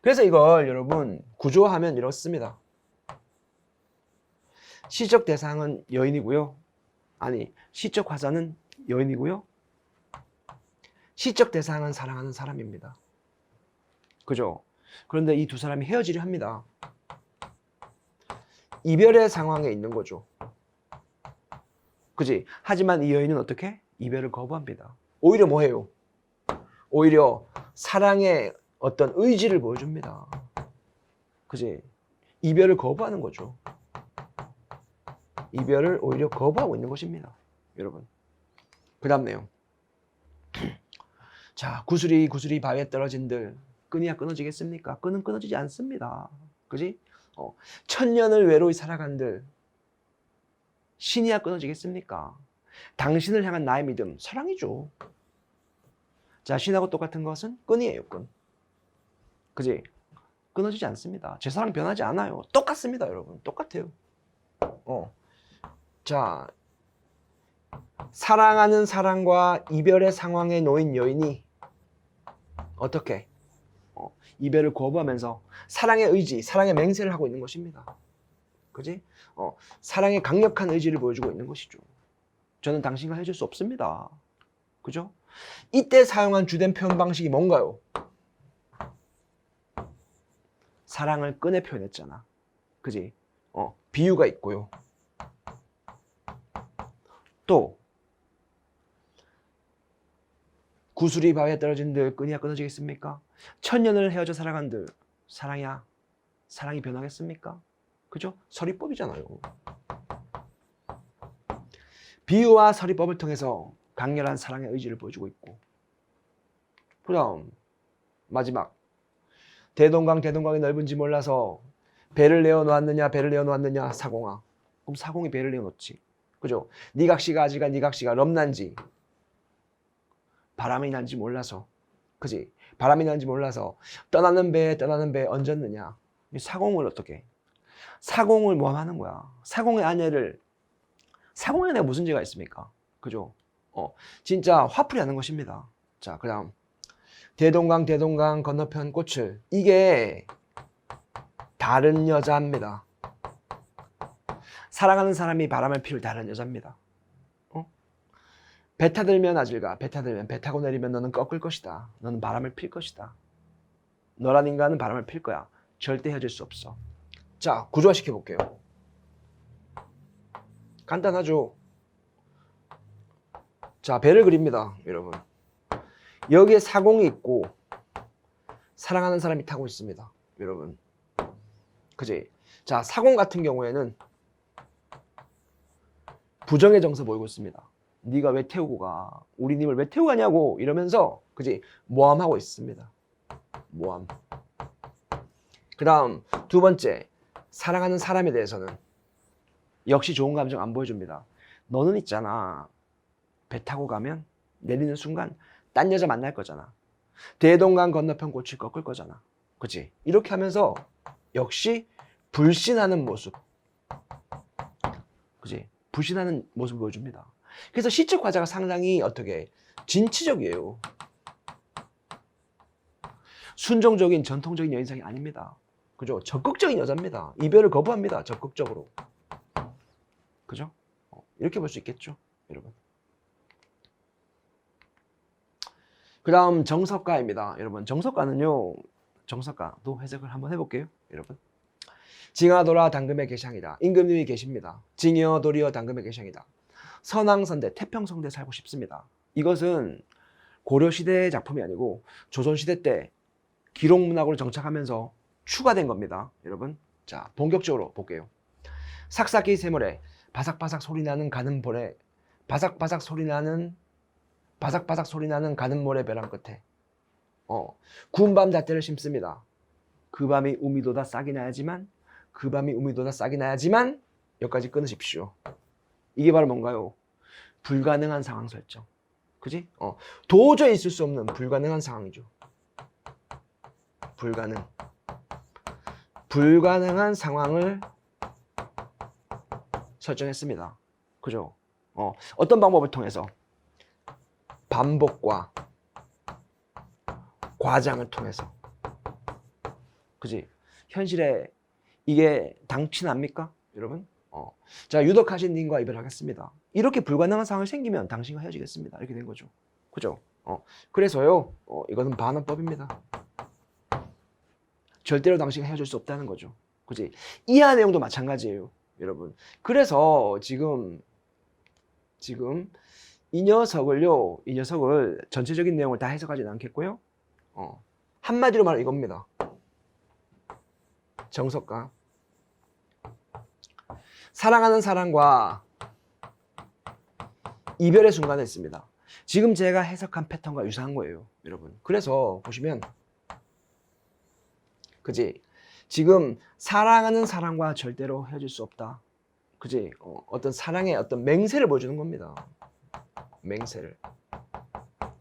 그래서 이걸 여러분 구조하면 이렇습니다. 시적 대상은 여인이고요. 아니, 시적 화자는 여인이고요. 시적 대상은 사랑하는 사람입니다. 그죠? 그런데 이 두 사람이 헤어지려 합니다. 이별의 상황에 있는 거죠. 그지? 하지만 이 여인은 어떻게? 이별을 거부합니다. 오히려 뭐해요? 오히려 사랑의 어떤 의지를 보여줍니다. 그지? 이별을 거부하는 거죠. 이별을 오히려 거부하고 있는 것입니다. 여러분. 그 다음 내용. 자, 구슬이 바위에 떨어진들 끈이야 끊어지겠습니까? 끈은 끊어지지 않습니다. 그지? 천년을 외로이 살아간들 신이야 끊어지겠습니까? 당신을 향한 나의 믿음, 사랑이죠. 자, 신하고 똑같은 것은 끈이에요, 끈. 그지? 끊어지지 않습니다. 제 사랑 변하지 않아요. 똑같습니다, 여러분. 똑같아요. 자, 사랑하는 사람과 이별의 상황에 놓인 여인이 어떻게? 이별을 거부하면서 사랑의 의지, 사랑의 맹세를 하고 있는 것입니다. 그지? 사랑의 강력한 의지를 보여주고 있는 것이죠. 저는 당신과 헤어질 수 없습니다. 그죠? 이때 사용한 주된 표현 방식이 뭔가요? 사랑을 끈에 표현했잖아. 그지? 비유가 있고요. 또 구슬이 바위에 떨어진들 끈이야 끊어지겠습니까? 천년을 헤어져 살아간들 사랑이야. 사랑이 변하겠습니까? 그죠? 서리법이잖아요. 비유와 서리법을 통해서 강렬한 사랑의 의지를 보여주고 있고, 그 다음 마지막, 대동강이 넓은지 몰라서 배를 내어놓았느냐 배를 내어놓았느냐 사공아. 그럼 사공이 배를 내어놓지. 그죠? 니각시가 아지가 니각시가 럼난지 바람이 난지 몰라서, 그지? 바람이 난지 몰라서 떠나는 배에 얹었느냐. 사공을 어떻게? 사공을 모함하는 거야. 사공의 아내를, 사공의 아내가 무슨 죄가 있습니까? 그죠? 진짜 화풀이 하는 것입니다. 자, 그 다음 대동강 건너편 꽃을, 이게 다른 여자입니다. 사랑하는 사람이 바람을 피울 다른 여자입니다. 배 타들면 아질가, 배 타고 내리면 너는 꺾을 것이다. 너는 바람을 필 것이다. 너란 인간은 바람을 필 거야. 절대 헤어질 수 없어. 자, 구조화 시켜볼게요. 간단하죠? 자, 배를 그립니다, 여러분. 여기에 사공이 있고 사랑하는 사람이 타고 있습니다, 여러분. 그지? 자, 사공 같은 경우에는 부정의 정서 보이고 있습니다. 네가 왜 태우고 가? 우리 님을 왜 태우고 가냐고 이러면서, 그지? 모함하고 있습니다. 모함. 그 다음 두 번째, 사랑하는 사람에 대해서는 역시 좋은 감정 안 보여줍니다. 너는 있잖아, 배 타고 가면 내리는 순간 딴 여자 만날 거잖아. 대동강 건너편 꽃을 꺾을 거잖아. 그치? 이렇게 하면서 역시 불신하는 모습. 그치? 불신하는 모습을 보여줍니다. 그래서 시적 화자가 상당히 어떻게 진취적이에요. 순종적인 전통적인 여인상이 아닙니다. 그죠? 적극적인 여자입니다. 이별을 거부합니다. 적극적으로. 그죠? 이렇게 볼 수 있겠죠, 여러분. 그 다음 정석가입니다, 여러분. 정석가는요, 정석가도 해석을 한번 해볼게요, 여러분. 징하도라 당금의 개샹이다. 임금님이 계십니다. 징여 도리어 당금의 개샹이다. 선왕선대 태평성대에 살고 싶습니다. 이것은 고려시대의 작품이 아니고 조선시대 때 기록문학으로 정착하면서 추가된 겁니다, 여러분. 자, 본격적으로 볼게요. 삭삭이 새모래 바삭바삭 소리나는 가는 볼에 바삭바삭 소리나는 가는 모래 벼랑 끝에 구운 밤 잣대를 심습니다. 그 밤이 우미도다 싹이 나야지만, 그 밤이 우미도다 싹이 나야지만, 여기까지 끊으십시오. 이게 바로 뭔가요? 불가능한 상황 설정. 그지? 도저히 있을 수 없는 불가능한 상황이죠. 불가능한 상황을 설정했습니다. 그죠? 어떤 방법을 통해서? 반복과 과장을 통해서. 그지? 현실에 이게 당치납니까, 여러분? 자, 유덕하신 님과 이별하겠습니다. 이렇게 불가능한 상황이 생기면 당신과 헤어지겠습니다. 이렇게 된 거죠. 그죠? 그래서요, 이것은 반환법입니다. 절대로 당신과 헤어질 수 없다는 거죠. 그지? 이하 내용도 마찬가지예요, 여러분. 그래서 지금 이 녀석을 전체적인 내용을 다 해석하지는 않겠고요. 한마디로 말하면 이겁니다. 정석가. 사랑하는 사람과 이별의 순간에 있습니다. 지금 제가 해석한 패턴과 유사한 거예요, 여러분. 그래서 보시면, 그지? 지금 사랑하는 사람과 절대로 헤어질 수 없다. 그지? 어떤 사랑의 어떤 맹세를 보여주는 겁니다. 맹세를.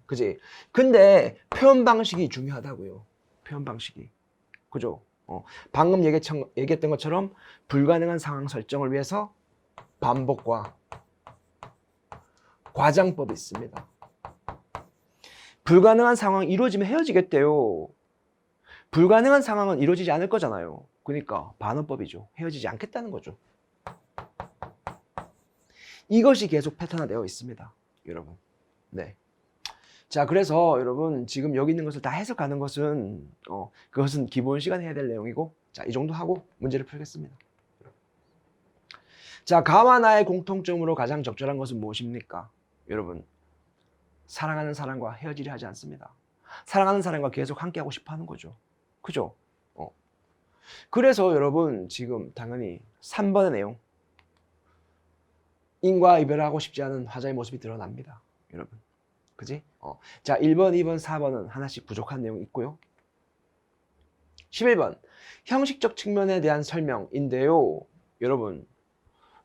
그지? 근데 표현 방식이 중요하다고요. 표현 방식이. 그죠? 방금 얘기했던 것처럼 불가능한 상황 설정을 위해서 반복과 과장법이 있습니다. 불가능한 상황이 이루어지면 헤어지겠대요. 불가능한 상황은 이루어지지 않을 거잖아요. 그러니까 반어법이죠. 헤어지지 않겠다는 거죠. 이것이 계속 패턴화되어 있습니다, 여러분. 네. 자, 그래서 여러분 지금 여기 있는 것을 다 해석하는 것은 그것은 기본 시간에 해야 될 내용이고, 자, 이 정도 하고 문제를 풀겠습니다. 자, 가와 나의 공통점으로 가장 적절한 것은 무엇입니까? 여러분, 사랑하는 사람과 헤어지려 하지 않습니다. 사랑하는 사람과 계속 함께하고 싶어 하는 거죠. 그죠? 그래서 여러분 지금 당연히 3번의 내용, 인과 이별하고 싶지 않은 화자의 모습이 드러납니다, 여러분. 그지? 자, 1번, 2번, 4번은 하나씩 부족한 내용이 있고요. 11번, 형식적 측면에 대한 설명인데요. 여러분,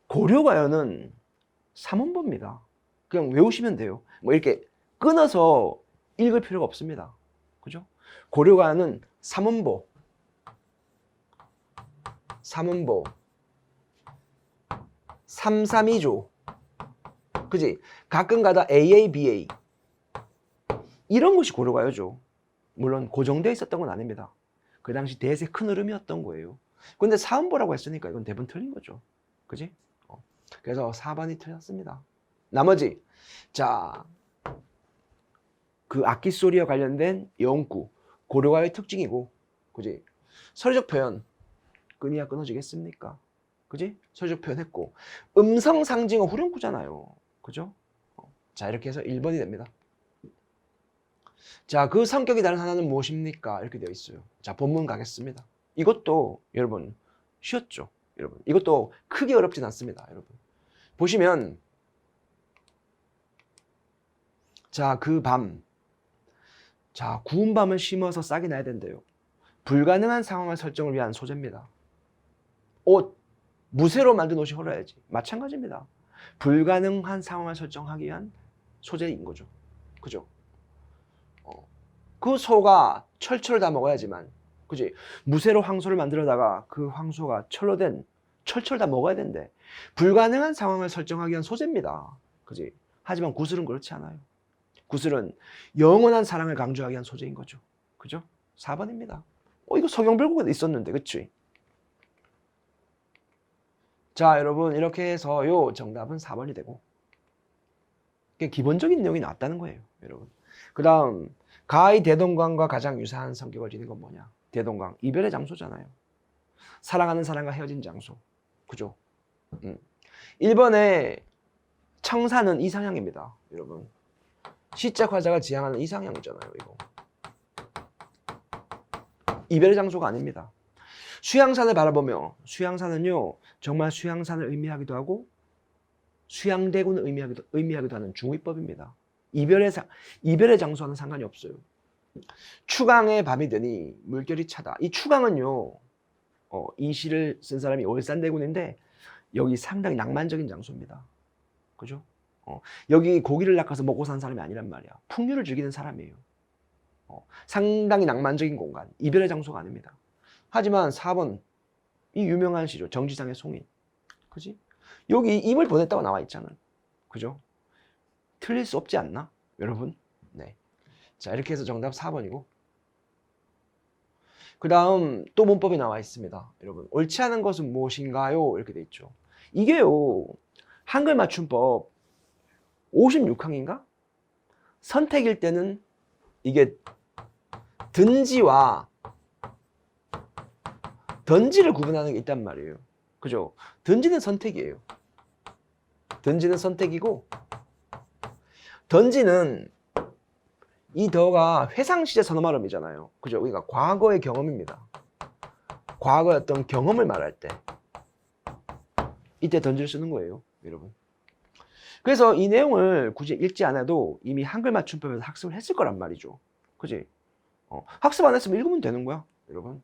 고려가요는 3원보입니다. 그냥 외우시면 돼요. 뭐 이렇게 끊어서 읽을 필요가 없습니다. 그죠? 고려가요는 3원보, 332조. 그지? 가끔가다 AABA. 이런 것이 고려가요죠. 물론 고정되어 있었던 건 아닙니다. 그 당시 대세의 큰 흐름이었던 거예요. 근데 사음보라고 했으니까 이건 대부분 틀린 거죠. 그지? 그래서 4번이 틀렸습니다. 나머지, 자, 그 악기 소리와 관련된 영구, 고려가요의 특징이고, 그지? 서류적 표현, 끊이야 끊어지겠습니까? 그지? 서류적 표현 했고, 음성 상징어 후렴구잖아요. 그죠? 자, 이렇게 해서 1번이 됩니다. 자, 그 성격이 다른 하나는 무엇입니까? 이렇게 되어 있어요. 자, 본문 가겠습니다. 이것도 여러분 쉬웠죠? 여러분, 이것도 크게 어렵진 않습니다. 여러분, 보시면, 자, 그 밤, 자, 구운 밤을 심어서 싹이 나야 된대요. 불가능한 상황을 설정을 위한 소재입니다. 옷, 무쇠로 만든 옷이 흘러야지. 마찬가지입니다. 불가능한 상황을 설정하기 위한 소재인 거죠. 그죠? 그 소가 철철을 다 먹어야지만, 그지? 무쇠로 황소를 만들어다가 그 황소가 철로 된 철철 다 먹어야 된대. 불가능한 상황을 설정하기 위한 소재입니다. 그지? 하지만 구슬은 그렇지 않아요. 구슬은 영원한 사랑을 강조하기 위한 소재인 거죠. 그죠? 4번입니다. 이거 서경별국에도 있었는데, 그치? 자, 여러분, 이렇게 해서 요 정답은 4번이 되고, 기본적인 내용이 나왔다는 거예요, 여러분. 그 다음, 가히 대동강과 가장 유사한 성격을 지닌 건 뭐냐? 대동강, 이별의 장소잖아요. 사랑하는 사람과 헤어진 장소. 그죠? 1번에 청사는 이상향입니다, 여러분. 시적 화자가 지향하는 이상향이잖아요, 이거. 이별의 장소가 아닙니다. 수양산을 바라보며, 수양산은요, 정말 수양산을 의미하기도 하고, 수양대군을 의미하기도 하는 중의법입니다. 이별의 장소와는 상관이 없어요. 추강의 밤이 되니 물결이 차다. 이 추강은요, 이 시를 쓴 사람이 올산대군인데, 여기 상당히 낭만적인 장소입니다. 그죠? 여기 고기를 낚아서 먹고 사는 사람이 아니란 말이야. 풍류를 즐기는 사람이에요. 상당히 낭만적인 공간, 이별의 장소가 아닙니다. 하지만 4번, 이 유명한 시죠. 정지상의 송인. 그지? 여기 임을 보냈다고 나와 있잖아. 그죠? 틀릴 수 없지 않나? 여러분? 네. 자, 이렇게 해서 정답 4번이고. 그 다음 또 문법이 나와 있습니다. 여러분, 옳지 않은 것은 무엇인가요? 이렇게 돼 있죠. 이게요, 한글 맞춤법 56항인가? 선택일 때는 이게 든지와 던지를 구분하는 게 있단 말이에요. 그죠? 던지는 선택이에요. 던지는 선택이고, 던지는 이 더가 회상시제 선어말음이잖아요. 그죠? 그러니까 과거의 경험입니다. 과거의 어떤 경험을 말할 때 이때 던지를 쓰는 거예요, 여러분. 그래서 이 내용을 굳이 읽지 않아도 이미 한글 맞춤법에서 학습을 했을 거란 말이죠. 그지? 학습 안 했으면 읽으면 되는 거야, 여러분.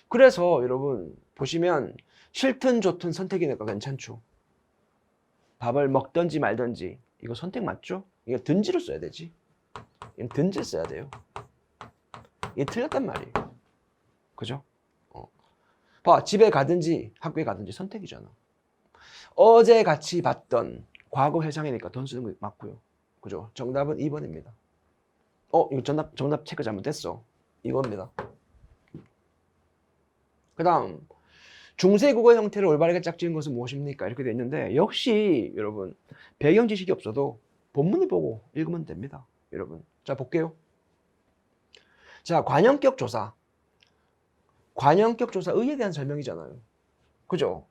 그래서 여러분 보시면 싫든 좋든 선택이니까 괜찮죠. 밥을 먹든지 말든지 이거 선택 맞죠? 이거 든지로 써야 되지. 이건 든지 써야 돼요. 이게 틀렸단 말이에요. 그죠? 봐, 집에 가든지 학교에 가든지 선택이잖아. 어제 같이 봤던 과거 회상이니까 던 쓰는 거 맞고요. 그죠? 정답은 2번입니다. 이거 정답 체크 잘못됐어. 이겁니다. 그 다음, 중세국어 형태를 올바르게 짝지은 것은 무엇입니까? 이렇게 돼 있는데, 역시 여러분, 배경 지식이 없어도 본문을 보고 읽으면 됩니다. 여러분. 자, 볼게요. 자, 관형격 조사. 관형격 조사, 의에 대한 설명이잖아요. 그죠?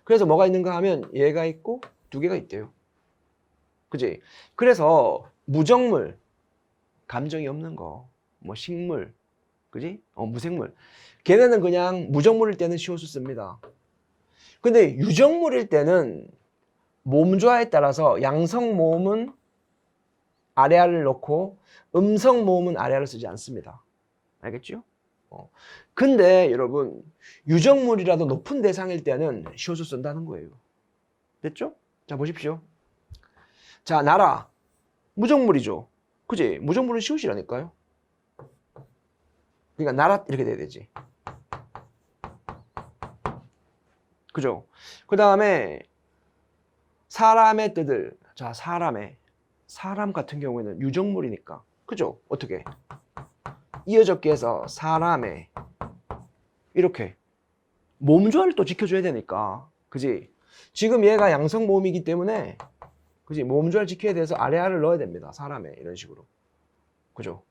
그래서 뭐가 있는가 하면 얘가 있고 두 개가 있대요. 그지? 그래서 무정물, 감정이 없는 거, 뭐 식물, 그지? 무생물. 걔네는 그냥 무정물일 때는 시옷을 씁니다. 근데 유정물일 때는 모음조화에 따라서 양성 모음은 아래알을 넣고 음성 모음은 아래알을 쓰지 않습니다. 알겠죠? 근데 여러분 유정물이라도 높은 대상일 때는 시옷을 쓴다는 거예요. 됐죠? 자, 보십시오. 자, 나라. 무정물이죠. 그지? 무정물은 시옷이라니까요. 그러니까 나라 이렇게 돼야 되지. 그죠? 그 다음에 사람의 뜻을. 자, 사람 같은 경우에는 유정물이니까. 그죠? 어떻게? 이어적기 해서 사람의 이렇게 모음조화를 또 지켜줘야 되니까. 그지? 지금 얘가 양성 모음이기 때문에 그지? 모음조화를 지켜야 돼서 아래알을 넣어야 됩니다. 사람의 이런 식으로. 그죠?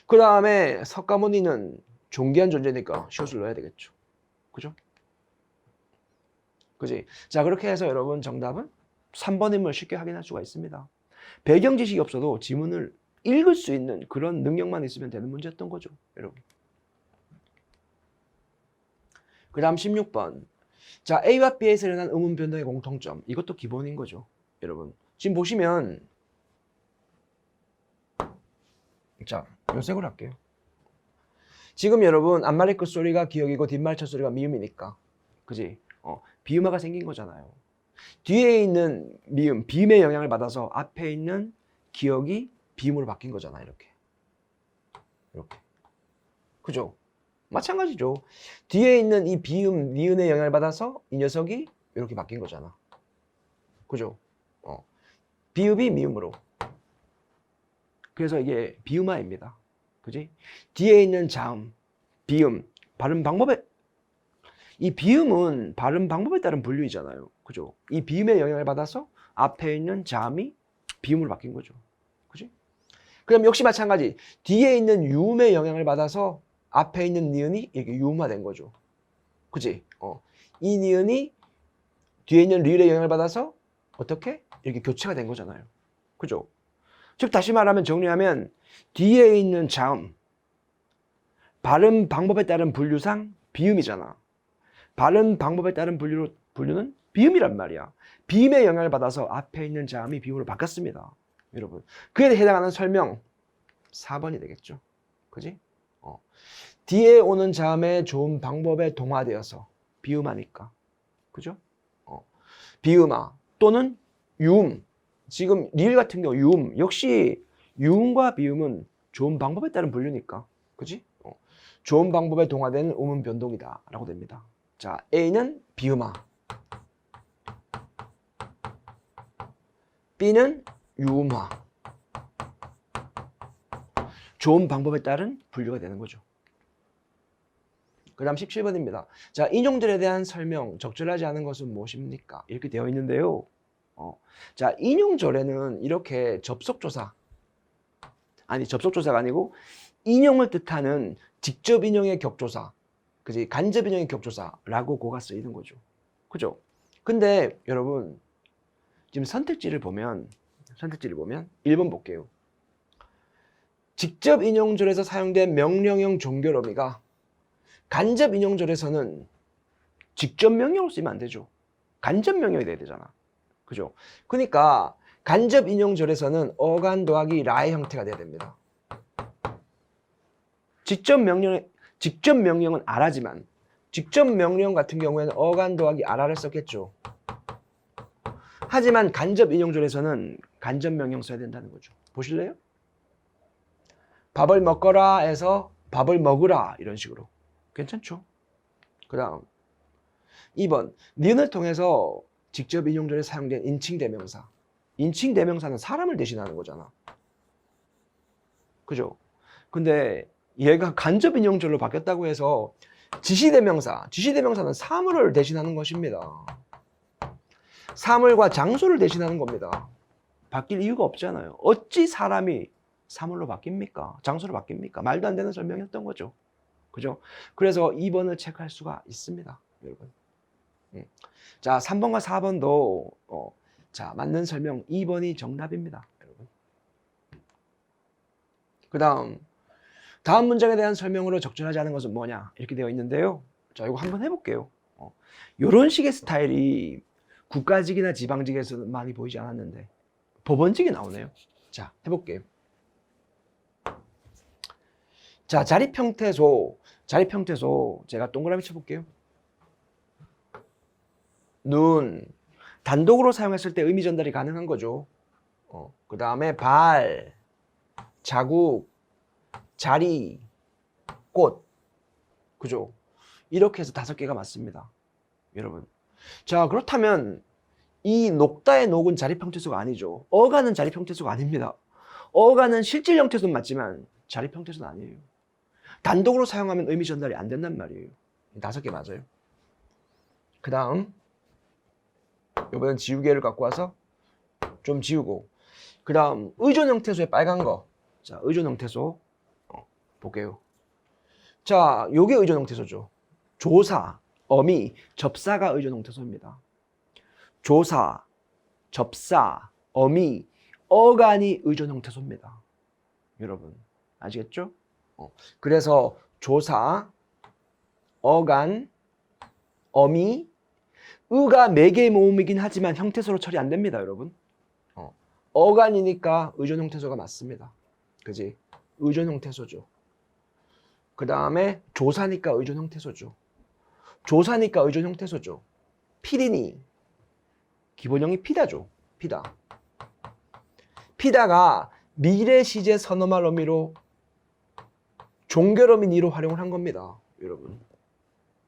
그 다음에 석가모니는 존귀한 존재니까 시옷을 넣어야 되겠죠. 그죠? 그지? 자, 그렇게 해서 여러분 정답은 3번임을 쉽게 확인할 수가 있습니다. 배경 지식이 없어도 지문을 읽을 수 있는 그런 능력만 있으면 되는 문제였던 거죠, 여러분. 그 다음 16번. 자, A와 B에서 일어난 음운 변동의 공통점. 이것도 기본인 거죠, 여러분. 지금 보시면 자, 요색으로 할게요. 지금 여러분 앞말의 끝소리가 기역이고 뒷말 첫소리가 미음이니까. 그지? 비음화가 생긴 거잖아요. 뒤에 있는 미음, 비음의 영향을 받아서 앞에 있는 기역이 비음으로 바뀐 거잖아. 이렇게. 그죠? 마찬가지죠. 뒤에 있는 이 비음, 니은의 영향을 받아서 이 녀석이 이렇게 바뀐 거잖아. 그죠? 비읍이 미음으로. 그래서 이게 비음화입니다. 그지? 뒤에 있는 자음, 비음, 발음 방법에 이 비음은 발음 방법에 따른 분류이잖아요. 그죠? 이 비음의 영향을 받아서 앞에 있는 자음이 비음으로 바뀐 거죠. 그지? 그럼 역시 마찬가지. 뒤에 있는 유음의 영향을 받아서 앞에 있는 니은이 이렇게 유음화된 거죠. 그지? 이 니은이 뒤에 있는 리을의 영향을 받아서 어떻게? 이렇게 교체가 된 거잖아요. 그죠? 즉 다시 말하면 정리하면 뒤에 있는 자음, 발음 방법에 따른 분류상 비음이잖아. 발음 방법에 따른 분류는 비음이란 말이야. 비음의 영향을 받아서 앞에 있는 자음이 비음으로 바뀌었습니다. 여러분. 그에 해당하는 설명 4번이 되겠죠. 그지? 뒤에 오는 자음의 좋은 방법에 동화되어서 비음하니까. 그죠? 비음화 또는 유음. 지금 리을 같은 경우 유음. 역시 유음과 비음은 좋은 방법에 따른 분류니까. 그지? 좋은 방법에 동화되는 음운 변동이다 라고 됩니다. 자, A는 비음화, B는 유음화. 좋은 방법에 따른 분류가 되는 거죠. 그 다음 17번입니다. 자, 인용절에 대한 설명, 적절하지 않은 것은 무엇입니까? 이렇게 되어 있는데요. 자, 인용절에는 이렇게 접속조사가 아니고 인용을 뜻하는 직접 인용의 격조사, 그지? 간접 인용의 격조사라고 고가 쓰이는 거죠. 그죠? 근데 여러분 지금 선택지를 보면 1번 볼게요. 직접 인용절에서 사용된 명령형 종결 어미가 간접 인용절에서는 직접 명령으로 쓰면 안 되죠. 간접 명령이 돼야 되잖아. 그죠? 그러니까 간접 인용절에서는 어간 더하기 라의 형태가 돼야 됩니다. 직접 명령은 아라지만 직접 명령 같은 경우에는 어간 더하기 아라를 썼겠죠. 하지만 간접 인용절에서는 간접 명령 써야 된다는 거죠. 보실래요? 밥을 먹거라 해서 밥을 먹으라 이런 식으로. 괜찮죠? 그 다음 2번 니은을 통해서 직접 인용절에 사용된 인칭대명사. 인칭대명사는 사람을 대신하는 거잖아. 그죠? 근데 얘가 간접 인용절로 바뀌었다고 해서 지시대명사는 사물을 대신하는 것입니다. 사물과 장소를 대신하는 겁니다. 바뀔 이유가 없잖아요. 어찌 사람이 사물로 바뀝니까? 장소로 바뀝니까? 말도 안 되는 설명이었던 거죠. 그죠? 그래서 2번을 체크할 수가 있습니다. 여러분. 자, 3번과 4번도 자, 맞는 설명 2번이 정답입니다. 여러분. 다음 문장에 대한 설명으로 적절하지 않은 것은 뭐냐? 이렇게 되어 있는데요. 자, 이거 한번 해볼게요. 이런 식의 스타일이 국가직이나 지방직에서는 많이 보이지 않았는데 법원직이 나오네요. 자, 해볼게요. 자, 자립형태소 제가 동그라미 쳐볼게요. 눈, 단독으로 사용했을 때 의미 전달이 가능한 거죠. 그 다음에 발, 자국, 자리, 꽃, 그죠? 이렇게 해서 5개가 맞습니다. 여러분. 자, 그렇다면 이 녹다의 녹은 자립형태소가 아니죠. 어가는 자립형태소가 아닙니다. 어가는 실질 형태소는 맞지만 자립형태소는 아니에요. 단독으로 사용하면 의미 전달이 안 된단 말이에요. 5개 맞아요. 그 다음 이번엔 지우개를 갖고 와서 좀 지우고, 그 다음 의존 형태소의 빨간 거. 자, 의존 형태소 볼게요. 자, 요게 의존 형태소죠. 조사, 어미, 접사가 의존 형태소입니다. 조사, 접사, 어미, 어간이 의존 형태소입니다. 여러분 아시겠죠? 그래서 조사, 어간, 어미, 의가 매개 모음이긴 하지만 형태소로 처리 안 됩니다, 여러분. 어간이니까 의존 형태소가 맞습니다. 그지? 의존 형태소죠. 그 다음에 조사니까 의존 형태소죠. 조사니까 의존 형태소죠. 필이니 기본형이 피다죠. 피다. 피다가 미래 시제 선어말 어미로 종결어민 이로 활용을 한 겁니다, 여러분.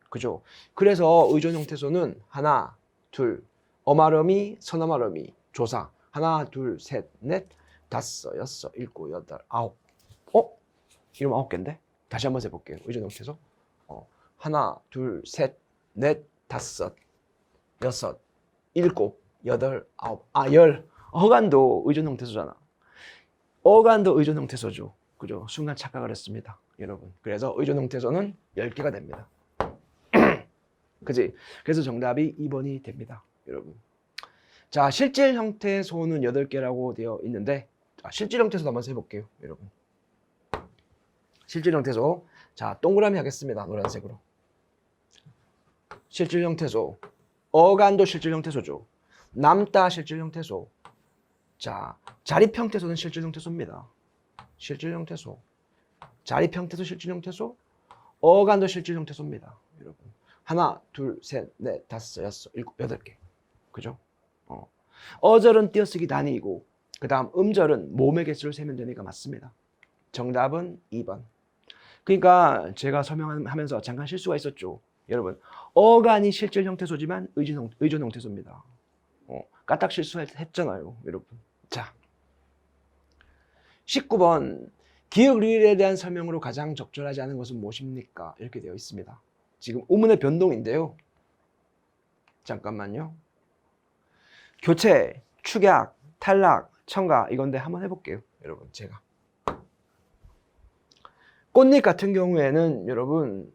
그죠? 그래서 의존 형태소는 하나, 둘, 어말어미, 선어말어미, 조사. 하나, 둘, 셋, 넷, 다섯, 여섯, 일곱, 여덟, 아홉. 이러면 9개인데? 다시 한번 해볼게요. 의존 형태소. 하나, 둘, 셋, 넷, 다섯, 여섯, 일곱, 여덟, 아홉. 열. 어간도 의존 형태소잖아. 어간도 의존 형태소죠. 그죠? 순간 착각을 했습니다, 여러분. 그래서 의존 형태소는 10개가 됩니다. 그지? 그래서 정답이 2번이 됩니다, 여러분. 자, 실질 형태소는 8개라고 되어 있는데, 자, 실질 형태소 한번 해볼게요, 여러분. 실질 형태소. 자, 동그라미 하겠습니다, 노란색으로. 실질 형태소. 어간도 실질 형태소죠. 남다 실질 형태소. 자, 자립 형태소는 실질 형태소입니다. 실질 형태소. 자립 형태소 실질 형태소. 어간도 실질 형태소입니다, 여러분. 하나, 둘, 셋, 넷, 다섯, 여섯, 일곱, 8개. 그죠? 어절은 띄어쓰기 단위이고, 그 다음 음절은 몸의 개수를 세면 되니까 맞습니다. 정답은 2번. 그러니까 제가 설명하면서 잠깐 실수가 있었죠. 여러분, 어간이 실질 형태소지만 의존 형태소입니다. 까딱 실수했잖아요, 여러분. 자, 19번. 기억 리을에 대한 설명으로 가장 적절하지 않은 것은 무엇입니까? 이렇게 되어 있습니다. 지금 우문의 변동인데요. 잠깐만요. 교체, 축약, 탈락, 첨가 이건데 한번 해볼게요, 여러분. 제가 꽃잎 같은 경우에는 여러분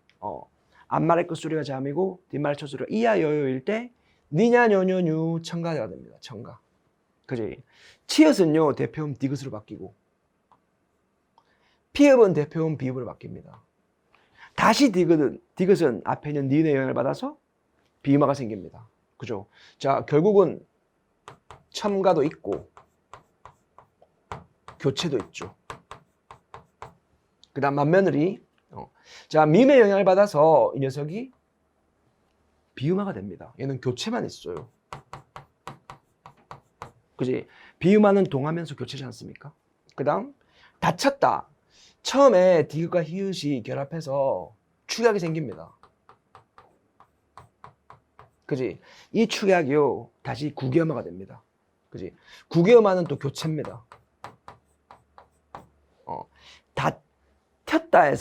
앞말의 끝소리가 잠이고 뒷말의 첫소리가 이야 여요일 때 니냐 뇨뇨뉴 첨가가 됩니다. 첨가. 그지? 치읓은요 대표음 디귿으로 바뀌고 피읍은 대표음 비읍으로 바뀝니다. 다시 디귿은 앞에 있는 니은의 영향을 받아서 비음화가 생깁니다. 그죠? 자, 결국은 첨가도 있고 교체도 있죠. 그 다음 만며느리. 자, 밈의 영향을 받아서 이 녀석이 비음화가 됩니다. 얘는 교체만 있어요. 그지? 비음화는 동하면서 교체지 않습니까? 그 다음 다쳤다. 처음에 디귿과 히읗이 결합해서 축약이 생깁니다. 그지? 이 축약이요 다시 구개음화가 됩니다. 그지? 구개음화는 또 교체입니다. 다쳤다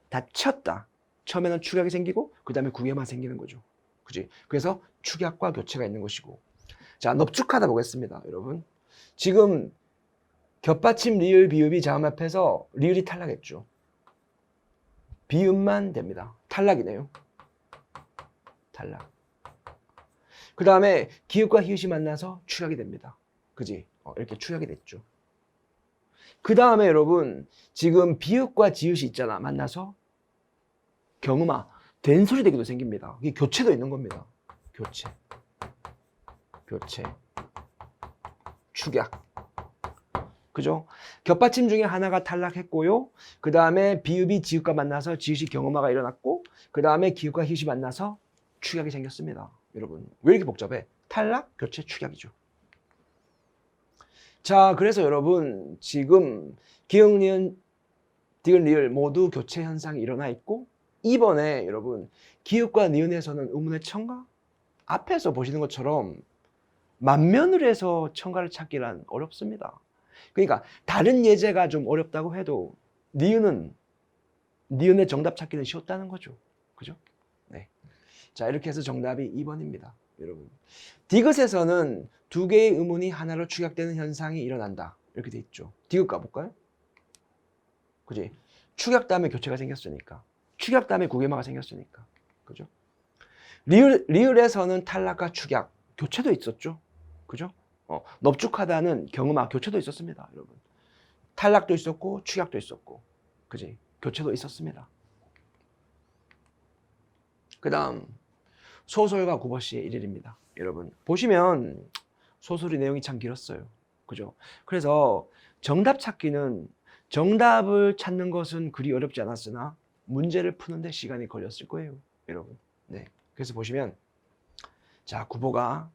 다쳤다. 처음에는 축약이 생기고 그 다음에 구개만 생기는 거죠. 그지? 그래서 축약과 교체가 있는 것이고. 자, 넙죽하다 보겠습니다, 여러분. 지금 겹받침 리을 비읍이 자음 앞에서 리을이 탈락했죠. 비읍만 됩니다. 탈락이네요. 탈락. 그 다음에 기읍과 히읗이 만나서 축약이 됩니다. 그지? 이렇게 축약이 됐죠. 그 다음에 여러분 지금 비읍과 지읒이 있잖아. 만나서 경음아 된 소리 되기도 생깁니다. 이게 교체도 있는 겁니다. 교체, 축약. 그죠? 겹받침 중에 하나가 탈락했고요. 그 다음에 비읍이 지읒과 만나서 지읒이 경음화가 일어났고, 그 다음에 기읍과 히읗이 만나서 축약이 생겼습니다. 여러분 왜 이렇게 복잡해? 탈락, 교체, 축약이죠. 자, 그래서 여러분 지금 기역, 니은, 디귿, 리을 모두 교체 현상이 일어나 있고, 이번에 여러분 기읍과 니은에서는 의문의 첨가? 앞에서 보시는 것처럼 만면을 해서 첨가를 찾기란 어렵습니다. 그러니까 다른 예제가 좀 어렵다고 해도 니은의 정답 찾기는 쉬웠다는 거죠. 그죠? 네. 자, 이렇게 해서 정답이 2번입니다. 여러분 디귿에서는 두 개의 의문이 하나로 축약되는 현상이 일어난다. 이렇게 돼 있죠. 디귿 가볼까요? 그지? 축약 다음에 교체가 생겼으니까. 축약 다음에 구개마가 생겼으니까. 그죠? 리을에서는 탈락과 축약, 교체도 있었죠. 그죠? 넙죽하다는 경음화, 교체도 있었습니다. 여러분. 탈락도 있었고, 축약도 있었고. 그지? 교체도 있었습니다. 그 다음, 소설과 구버시의 일일입니다. 여러분. 보시면 소설의 내용이 참 길었어요. 그죠? 그래서 정답 찾기는 정답을 찾는 것은 그리 어렵지 않았으나 문제를 푸는데 시간이 걸렸을 거예요. 여러분. 네. 그래서 보시면 자, 구보가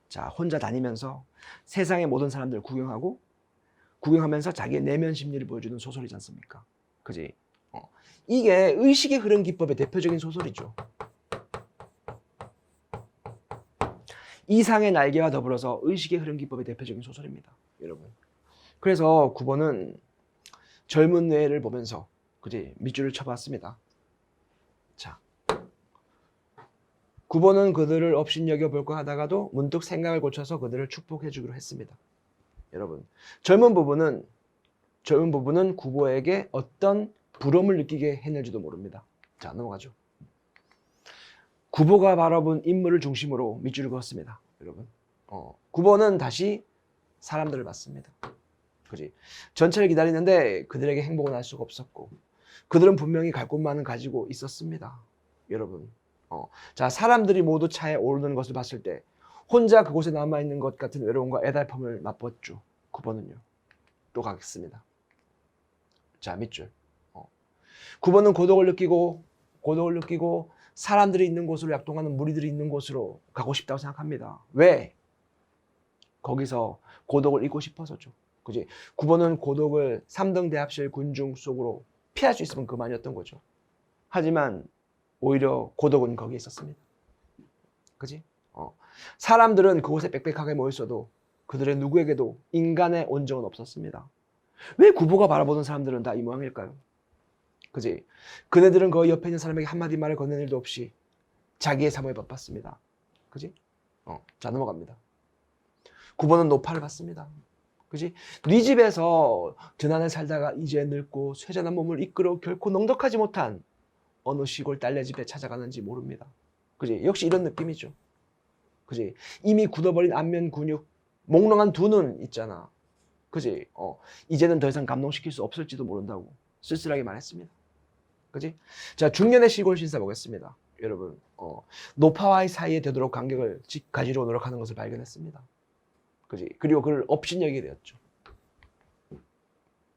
자, 혼자 다니면서 세상의 모든 사람들 구경하면서 자기의 내면 심리를 보여주는 소설이지 않습니까? 그지? 이게 의식의 흐름 기법의 대표적인 소설이죠. 이상의 날개와 더불어서 의식의 흐름 기법의 대표적인 소설입니다. 여러분. 그래서 구보는 젊은 뇌를 보면서 그지? 밑줄을 쳐봤습니다. 자, 구보는 그들을 업신여겨 볼까 하다가도 문득 생각을 고쳐서 그들을 축복해 주기로 했습니다. 여러분, 젊은 부부는 구보에게 어떤 부러움을 느끼게 했는지도 모릅니다. 자, 넘어가죠. 구보가 바라본 인물을 중심으로 밑줄을 그었습니다. 여러분, 구보는 다시 사람들을 봤습니다. 그지? 전철을 기다리는데 그들에게 행복은 알 수가 없었고, 그들은 분명히 갈 곳만은 가지고 있었습니다. 여러분, 자, 사람들이 모두 차에 오르는 것을 봤을 때 혼자 그곳에 남아있는 것 같은 외로움과 애달픔을 맛봤죠. 구보는요. 또 가겠습니다. 자, 밑줄. 구보는 고독을 느끼고 사람들이 있는 곳으로 약동하는 무리들이 있는 곳으로 가고 싶다고 생각합니다. 왜? 거기서 고독을 잊고 싶어서죠. 그지? 구보는 고독을 3등 대합실 군중 속으로 피할 수 있으면 그만이었던 거죠. 하지만 오히려 고독은 거기에 있었습니다. 그지? 사람들은 그곳에 빽빽하게 모였어도 그들의 누구에게도 인간의 온정은 없었습니다. 왜 구보가 바라보는 사람들은 다 이 모양일까요? 그지? 그네들은 거의 옆에 있는 사람에게 한마디 말을 건넨 일도 없이 자기의 사모에 바빴습니다. 그지? 자, 넘어갑니다. 구보는 노파를 받습니다. 그지? 네 집에서 지난해 살다가 이제 늙고 쇠잔한 몸을 이끌어 결코 넉넉하지 못한 어느 시골 딸내 집에 찾아가는지 모릅니다. 그지? 역시 이런 느낌이죠. 그지? 이미 굳어버린 안면 근육, 몽롱한 두 눈 있잖아. 그지? 이제는 더 이상 감동시킬 수 없을지도 모른다고 쓸쓸하게 말했습니다. 그지? 자, 중년의 시골 신사 보겠습니다. 여러분, 노파와의 사이에 되도록 간격을 가지려고 노력하는 것을 발견했습니다. 그지? 그리고 그를 업신여기게 되었죠.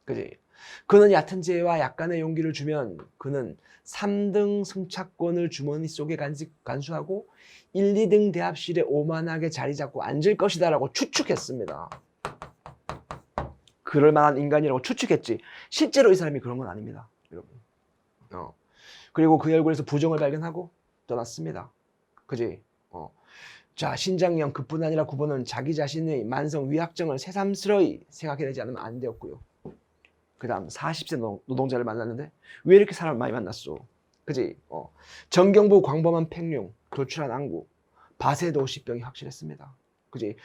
그지? 그는 얕은 지혜와 약간의 용기를 주면 그는 3등 승차권을 주머니 속에 간수하고 1, 2등 대합실에 오만하게 자리 잡고 앉을 것이다 라고 추측했습니다. 그럴 만한 인간이라고 추측했지 실제로 이 사람이 그런 건 아닙니다. 여러분. 그리고 그의 얼굴에서 부정을 발견하고 떠났습니다. 그지? 자, 신장염 그뿐 아니라 구보는 자기 자신의 만성 위약증을 새삼스러이 생각해내지 않으면 안 되었고요. 그 다음 40세 노동자를 만났는데 왜 이렇게 사람을 많이 만났어? 그지? 정경부 광범한 팽룡, 도출한 안구, 바세도 시병이 확실했습니다. 그지?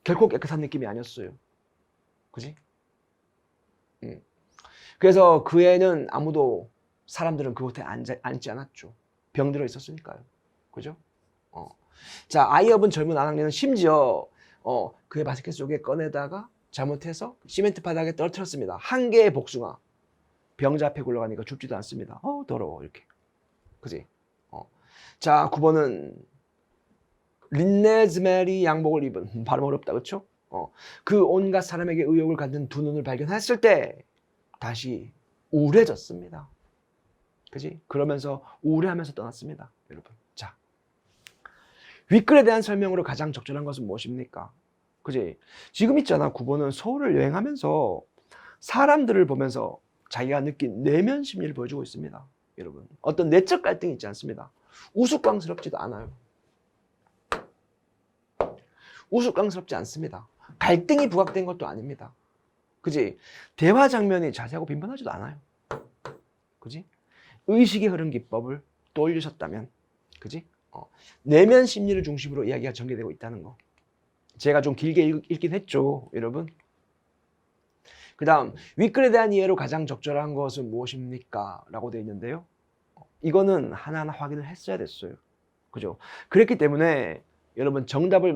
결코 깨끗한 느낌이 아니었어요. 그지? 그래서 그 애는 아무도 사람들은 그 호텔에 앉지 않았죠. 병들어 있었으니까요. 그죠? 자, 아이업은 젊은 아낙네는 심지어 그의 바스켓 속에 꺼내다가 잘못해서 시멘트 바닥에 떨어뜨렸습니다. 한 개의 복숭아. 병자 앞에 굴러가니까 줍지도 않습니다. 더러워 이렇게. 그지? 자, 9번은 린네즈메리 양복을 입은 발음 어렵다 그렇죠? 그 온갖 사람에게 의욕을 갖는 두 눈을 발견했을 때 다시 우울해졌습니다. 그지? 그러면서 우울해하면서 떠났습니다. 여러분. 자, 윗글에 대한 설명으로 가장 적절한 것은 무엇입니까? 그지? 지금 있잖아. 9번은 서울을 여행하면서 사람들을 보면서 자기가 느낀 내면 심리를 보여주고 있습니다. 여러분. 어떤 내적 갈등이 있지 않습니다. 우스꽝스럽지도 않아요. 우스꽝스럽지 않습니다. 갈등이 부각된 것도 아닙니다. 그지? 대화 장면이 자세하고 빈번하지도 않아요. 그지? 의식의 흐름 기법을 떠올리셨다면, 그지? 내면 심리를 중심으로 이야기가 전개되고 있다는 거. 제가 좀 길게 읽긴 했죠, 여러분. 그 다음, 윗글에 대한 이해로 가장 적절한 것은 무엇입니까? 라고 되어 있는데요. 이거는 하나하나 확인을 했어야 됐어요. 그죠? 그랬기 때문에 여러분 정답을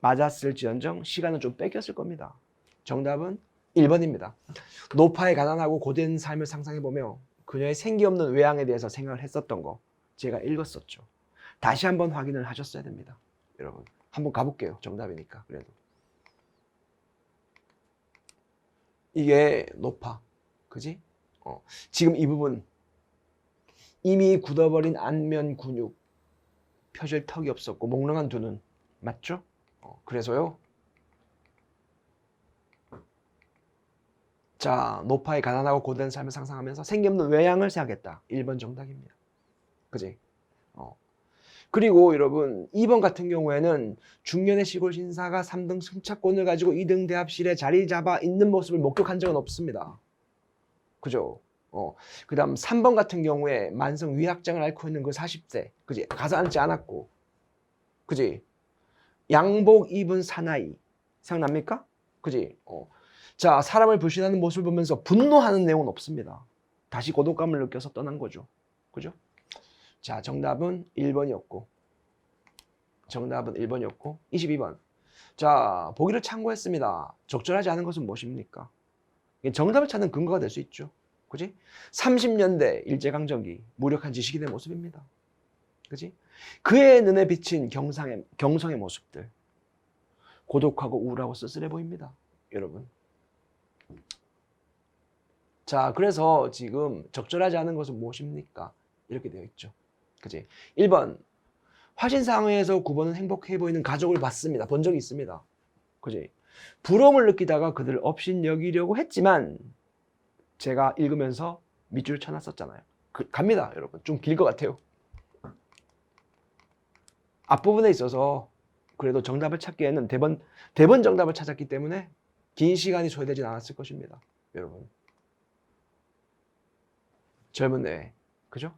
맞았을지언정 시간은 좀 뺏겼을 겁니다. 정답은 1번입니다. 노파의 가난하고 고된 삶을 상상해보며 그녀의 생기 없는 외양에 대해서 생각을 했었던 거 제가 읽었었죠. 다시 한번 확인을 하셨어야 됩니다. 여러분 한번 가볼게요. 정답이니까. 그래도 이게 노파, 그지? 지금 이 부분 이미 굳어버린 안면 근육, 펴질 턱이 없었고 몽롱한 두 눈, 맞죠? 그래서요. 자, 노파의 가난하고 고된 삶을 상상하면서 생기 없는 외양을 생각했다. 1번 정답입니다. 그지? 그리고 여러분 2번 같은 경우에는 중년의 시골 신사가 3등 승차권을 가지고 2등 대합실에 자리 잡아 있는 모습을 목격한 적은 없습니다. 그죠? 그 다음 3번 같은 경우에 만성 위학장을 앓고 있는 그 40세, 그지? 가서 앉지 않았고, 그지? 양복 입은 사나이, 생각납니까? 그지? 자, 사람을 불신하는 모습을 보면서 분노하는 내용은 없습니다. 다시 고독감을 느껴서 떠난 거죠. 그죠? 자, 정답은 1번이었고, 22번. 자, 보기를 참고했습니다. 적절하지 않은 것은 무엇입니까? 정답을 찾는 근거가 될 수 있죠. 그지? 30년대 일제강점기 무력한 지식인의 모습입니다. 그지? 그의 눈에 비친 경성의 모습들. 고독하고 우울하고 쓸쓸해 보입니다. 여러분. 자, 그래서 지금 적절하지 않은 것은 무엇입니까? 이렇게 되어 있죠. 그지? 1번. 화신상회에서 9번은 행복해 보이는 가족을 봤습니다. 본 적이 있습니다. 그지? 부러움을 느끼다가 그들을 업신여기려고 했지만 제가 읽으면서 밑줄을 쳐놨었잖아요. 갑니다, 여러분. 좀 길 것 같아요. 앞부분에 있어서 그래도 정답을 찾기에는 대번 정답을 찾았기 때문에 긴 시간이 소요되진 않았을 것입니다. 여러분. 젊은 애, 그죠?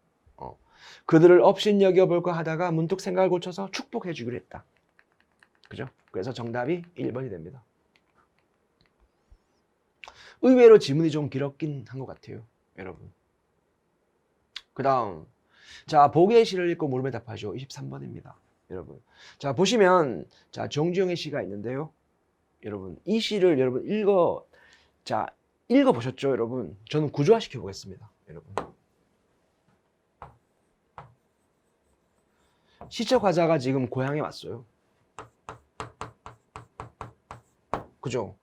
그들을 업신여겨볼까 하다가 문득 생각을 고쳐서 축복해 주기로 했다. 그죠? 그래서 정답이 1번이 됩니다. 의외로 지문이 좀 길었긴 한 것 같아요. 여러분. 그 다음. 자, 보기의 시를 읽고 물음에 답하죠. 23번입니다. 여러분. 자, 보시면, 자, 정주영의 시가 있는데요. 여러분, 이 시를 여러분 읽어보셨죠, 여러분? 저는 구조화 시켜보겠습니다. 여러분. 시적 화자가 지금 고향에 왔어요. 그죠?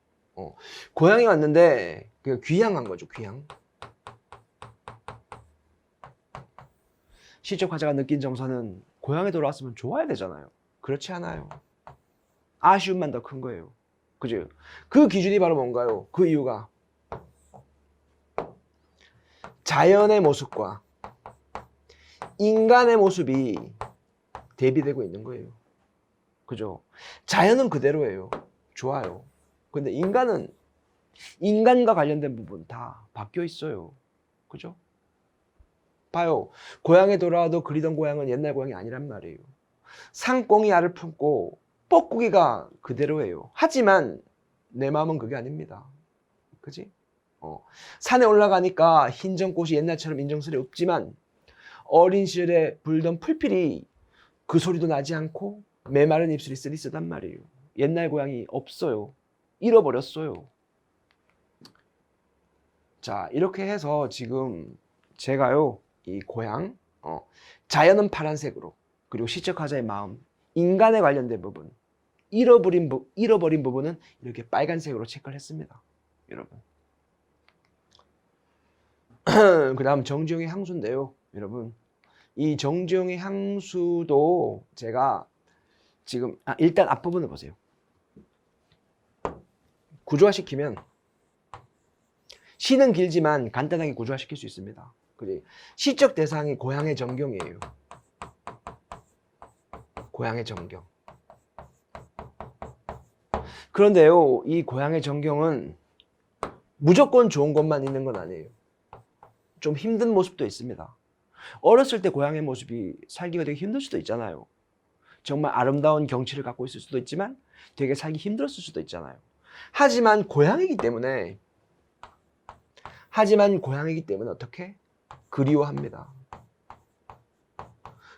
고향에 왔는데 귀향한 거죠. 귀향. 시적 화자가 느낀 정서는 고향에 돌아왔으면 좋아야 되잖아요. 그렇지 않아요. 아쉬움만 더 큰 거예요. 그죠? 그 기준이 바로 뭔가요? 그 이유가 자연의 모습과 인간의 모습이 대비되고 있는 거예요. 그죠? 자연은 그대로예요. 좋아요. 근데 인간은 인간과 관련된 부분 다 바뀌어 있어요. 그죠? 봐요. 고향에 돌아와도 그리던 고향은 옛날 고향이 아니란 말이에요. 상꽁이 알을 품고 뻐꾸기가 그대로예요. 하지만 내 마음은 그게 아닙니다. 그지? 산에 올라가니까 흰정꽃이 옛날처럼 인정스레 없지만 어린 시절에 불던 풀필이 그 소리도 나지 않고 메마른 입술이 쓰리쓰단 말이에요. 옛날 고향이 없어요. 잃어버렸어요. 자, 이렇게 해서 지금 제가요, 이 고향, 자연은 파란색으로, 그리고 시적화자의 마음, 인간에 관련된 부분, 잃어버린 부분은 이렇게 빨간색으로 체크를 했습니다. 여러분. 그 다음 정지용의 향수인데요. 여러분. 이 정지용의 향수도 제가 지금, 일단 앞부분을 보세요. 구조화시키면 시는 길지만 간단하게 구조화시킬 수 있습니다. 그지? 시적 대상이 고향의 정경이에요. 고향의 정경. 그런데요, 이 고향의 정경은 무조건 좋은 것만 있는 건 아니에요. 좀 힘든 모습도 있습니다. 어렸을 때 고향의 모습이 살기가 되게 힘들 수도 있잖아요. 정말 아름다운 경치를 갖고 있을 수도 있지만 되게 살기 힘들었을 수도 있잖아요. 하지만 고향이기 때문에 어떻게? 그리워합니다.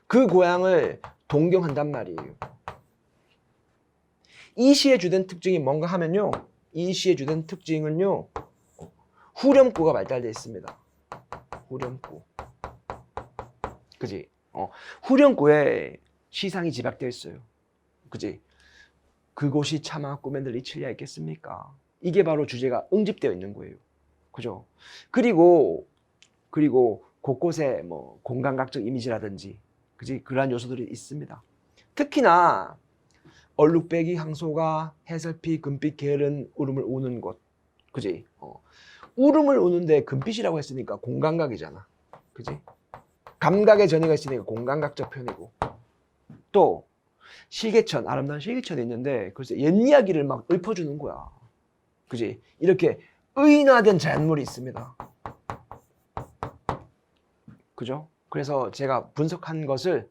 그 고향을 동경한단 말이에요. 이 시의 주된 특징이 뭔가 하면요. 이 시의 주된 특징은요. 후렴구가 발달되어 있습니다. 후렴구. 그지? 후렴구에 시상이 집약되어 있어요. 그지? 그곳이 차마 꿈에들 이칠랴 있겠습니까? 이게 바로 주제가 응집되어 있는 거예요. 그죠? 그리고 곳곳에 뭐 공감각적 이미지라든지, 그지? 그러한 요소들이 있습니다. 특히나 얼룩배기 항소가 해설피 금빛 게으른 울음을 우는 곳, 그지? 울음을 우는데 금빛이라고 했으니까 공감각이잖아, 그지? 감각의 전이가 있으니까 공감각적 표현이고, 또 실개천, 아름다운 실개천이 있는데 글쎄 옛 이야기를 막 읊어주는 거야, 그지? 이렇게 의인화된 자연물이 있습니다. 그죠? 그래서 제가 분석한 것을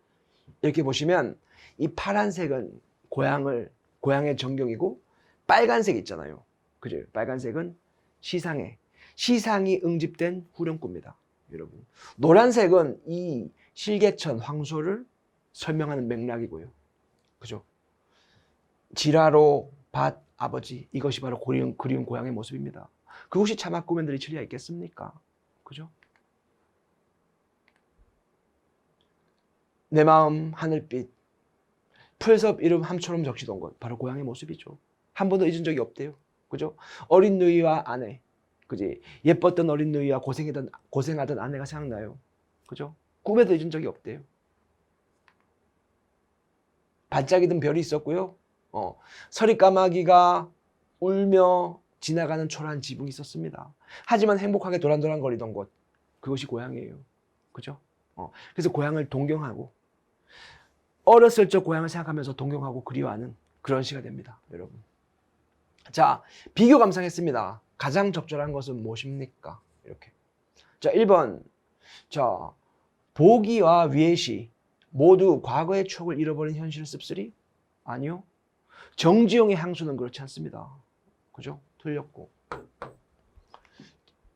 이렇게 보시면 이 파란색은 고향의 정경이고 빨간색 있잖아요. 그죠? 빨간색은 시상이 응집된 후렴구입니다. 여러분. 노란색은 이 실개천 황소를 설명하는 맥락이고요. 그죠? 지라로 밭 아버지, 이것이 바로 그리운 고향의 모습입니다. 그것이 차마 꿈에들 이칠랴 있겠습니까? 그죠? 내 마음 하늘빛, 풀섭 이름 함처럼 적시던 것, 바로 고향의 모습이죠. 한 번도 잊은 적이 없대요. 그죠? 어린 누이와 아내, 그지? 예뻤던 어린 누이와 고생하던 아내가 생각나요. 그죠? 꿈에도 잊은 적이 없대요. 반짝이던 별이 있었고요. 서리까마귀가 울며 지나가는 초라한 지붕이 있었습니다. 하지만 행복하게 도란도란거리던 곳, 그것이 고향이에요. 그죠? 그래서 고향을 동경하고, 어렸을 적 고향을 생각하면서 동경하고 그리워하는 그런 시가 됩니다. 여러분. 자, 비교 감상했습니다. 가장 적절한 것은 무엇입니까? 이렇게. 자, 1번. 자, 보기와 위의시 모두 과거의 추억을 잃어버린 현실을 씁쓸히? 아니요. 정지용의 향수는 그렇지 않습니다. 그죠? 틀렸고.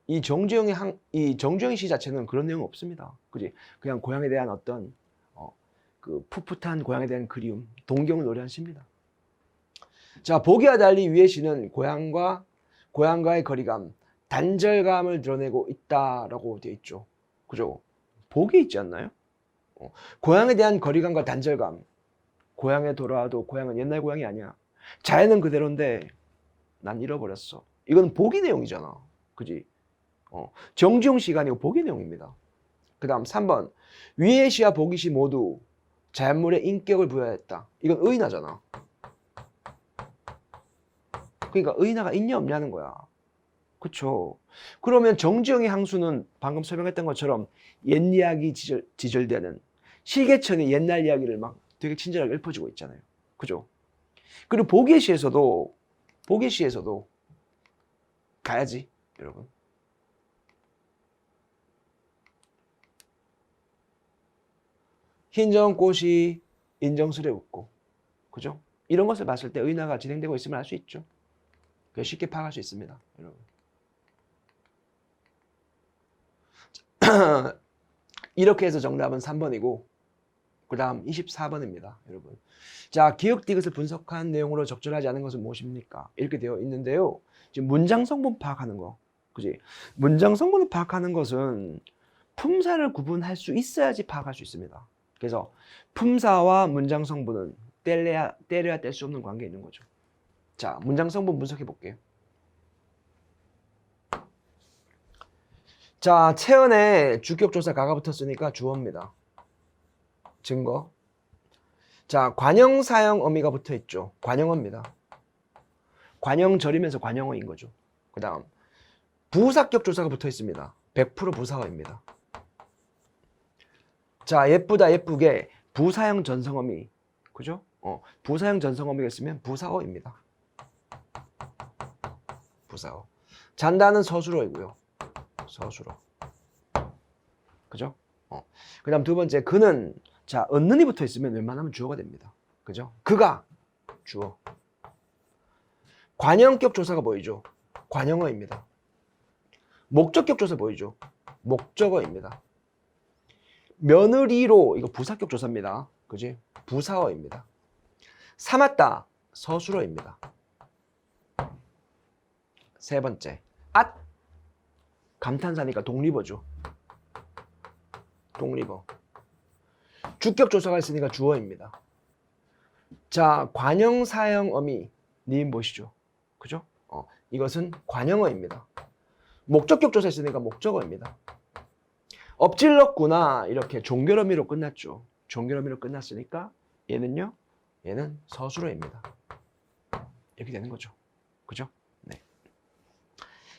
이 정지용의 시 자체는 그런 내용 없습니다. 그지? 그냥 고향에 대한 어떤 그 풋풋한 고향에 대한 그리움, 동경을 노래한 시입니다. 자, 보기와 달리 위의 시는 고향과의 거리감, 단절감을 드러내고 있다라고 되어 있죠. 그죠? 보기에 있지 않나요? 고향에 대한 거리감과 단절감. 고향에 돌아와도 고향은 옛날 고향이 아니야. 자연은 그대로인데 난 잃어버렸어. 이건 보기 내용이잖아. 그지? 정지용 시가 아니고 보기 내용입니다. 그 다음 3번. 위의 시와 보기 시 모두 자연물에 인격을 부여했다. 이건 의인화잖아. 그러니까 의인화가 있냐 없냐는 거야. 그쵸? 그러면 정지용의 향수는 방금 설명했던 것처럼 옛 이야기 지절되는 실개천의 옛날 이야기를 막 되게 친절하게 읊어주고 있잖아요. 그죠? 그리고 보기의 시에서도 가야지, 여러분. 흰정 꽃이 인정스레 웃고, 그죠? 이런 것을 봤을 때 의나가 진행되고 있음을 알 수 있죠. 쉽게 파악할 수 있습니다, 여러분. 이렇게 해서 정답은 3번이고, 그 다음 24번입니다, 여러분. 자, 기억 디귿을 분석한 내용으로 적절하지 않은 것은 무엇입니까? 이렇게 되어 있는데요. 지금 문장 성분 파악하는 거, 그지? 문장 성분을 파악하는 것은 품사를 구분할 수 있어야지 파악할 수 있습니다. 그래서 품사와 문장 성분은 떼려야 뗄 수 없는 관계에 있는 거죠. 자, 문장 성분 분석해 볼게요. 자, 채연에 주격조사 가가 붙었으니까 주어입니다. 증거. 자, 관형, 사형, 어미가 붙어 있죠. 관형어입니다. 관형절이면서 관형어인 거죠. 그 다음 부사격 조사가 붙어 있습니다. 100% 부사어입니다. 자, 예쁘다, 예쁘게 부사형 전성어미, 그죠? 부사형 전성어미가 있으면 부사어입니다. 부사어. 잔다는 서술어이고요. 서술어. 그죠? 그 다음 두 번째, 그는, 자, 얻는이 붙어 있으면 웬만하면 주어가 됩니다. 그죠? 그가, 주어. 관형격 조사가 보이죠? 관형어입니다. 목적격 조사 보이죠? 목적어입니다. 며느리로, 이거 부사격 조사입니다. 그지? 부사어입니다. 삼았다, 서술어입니다. 세 번째, 앗, 감탄사니까 독립어죠. 독립어. 주격 조사가 있으니까 주어입니다. 자, 관형, 사형, 어미, 니은 보시죠. 그죠? 이것은 관형어입니다. 목적격 조사 있으니까 목적어입니다. 엎질렀구나, 이렇게 종결어미로 끝났죠. 종결어미로 끝났으니까 얘는요, 얘는 서술어입니다. 이렇게 되는 거죠. 그죠? 네.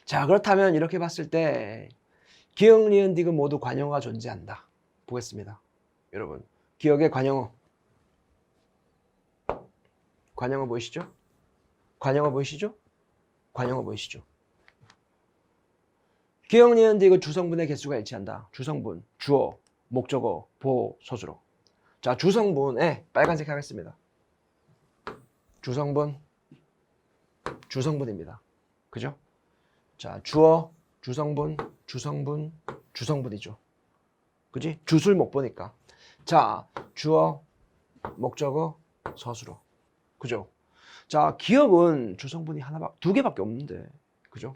자, 그렇다면 이렇게 봤을 때 기억, 니은, 디귿 모두 관형어가 존재한다. 보겠습니다. 여러분, 기억의 관형어. 관형어 보이시죠? 관형어 보이시죠? 관형어 보이시죠? 기억, 니은, 디귿 주성분의 개수가 일치한다. 주성분, 주어, 목적어, 보호, 서술어. 자, 주성분에 빨간색 하겠습니다. 주성분, 주성분입니다. 그죠? 자, 주어, 주성분, 주성분, 주성분이죠. 그지? 주술 못 보니까. 자, 주어, 목적어, 서술어. 그죠? 자, 기억은 주성분이 두 개밖에 없는데. 그죠?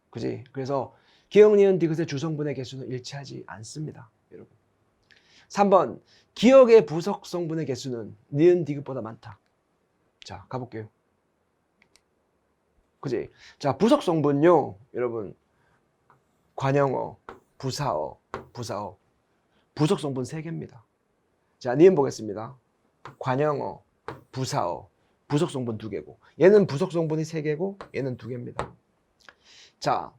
그지? 그래서 기억, 니은, 디귿의 주성분의 개수는 일치하지 않습니다. 여러분. 3번, 기억의 부석 성분의 개수는 니은, 디귿보다 많다. 자, 가볼게요. 그지? 자, 부석 성분요, 여러분. 관형어, 부사어, 부사어. 부석 성분 3개입니다. 자, 니은 보겠습니다. 관형어, 부사어, 부석 성분 2개고. 얘는 부석 성분이 3개고, 얘는 2개입니다. 자,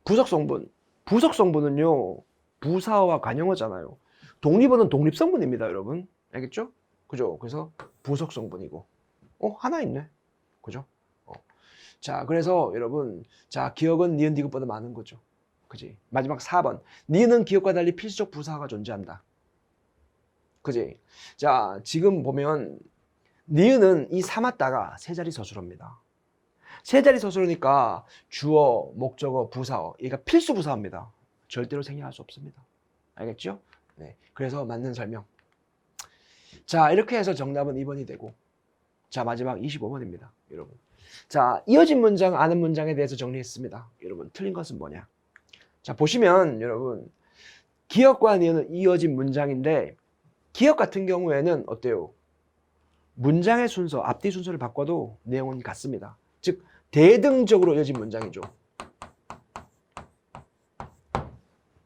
부석 성분. 부석 성분은요, 부사어와 관형어잖아요. 독립어는 독립 성분입니다, 여러분. 알겠죠? 그죠? 그래서 부석 성분이고. 하나 있네. 그죠? 자, 그래서 여러분, 자, 기억은 니은, 디귿보다 많은 거죠. 그지? 마지막 4번. 니은은 기억과 달리 필수적 부사어가 존재한다. 그지? 자, 지금 보면 니은은 이 삼았다가 세 자리 서술어입니다. 세 자리 서술어니까 주어, 목적어, 부사어, 얘가 필수 부사어입니다. 절대로 생략할 수 없습니다. 알겠죠? 네. 그래서 맞는 설명. 자, 이렇게 해서 정답은 2번이 되고, 자, 마지막 25번입니다. 여러분. 자, 이어진 문장, 아는 문장에 대해서 정리했습니다. 여러분, 틀린 것은 뭐냐? 자, 보시면 여러분, 기억과 니은은 이어진 문장인데, 기억 같은 경우에는 어때요? 문장의 순서, 앞뒤 순서를 바꿔도 내용은 같습니다. 즉, 대등적으로 이어진 문장이죠.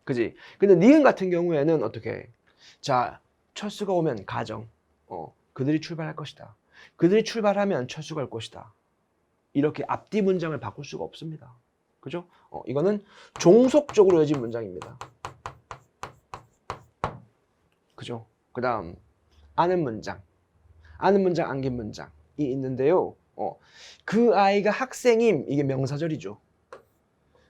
그지? 근데 니은 같은 경우에는 어떻게? 자, 철수가 오면 가정. 그들이 출발할 것이다. 그들이 출발하면 철수가 올 것이다. 이렇게 앞뒤 문장을 바꿀 수가 없습니다. 그죠? 이거는 종속적으로 이어진 문장입니다. 그죠? 그 다음, 아는 문장. 아는 문장, 안긴 문장이 있는데요. 그 아이가 학생임, 이게 명사절이죠.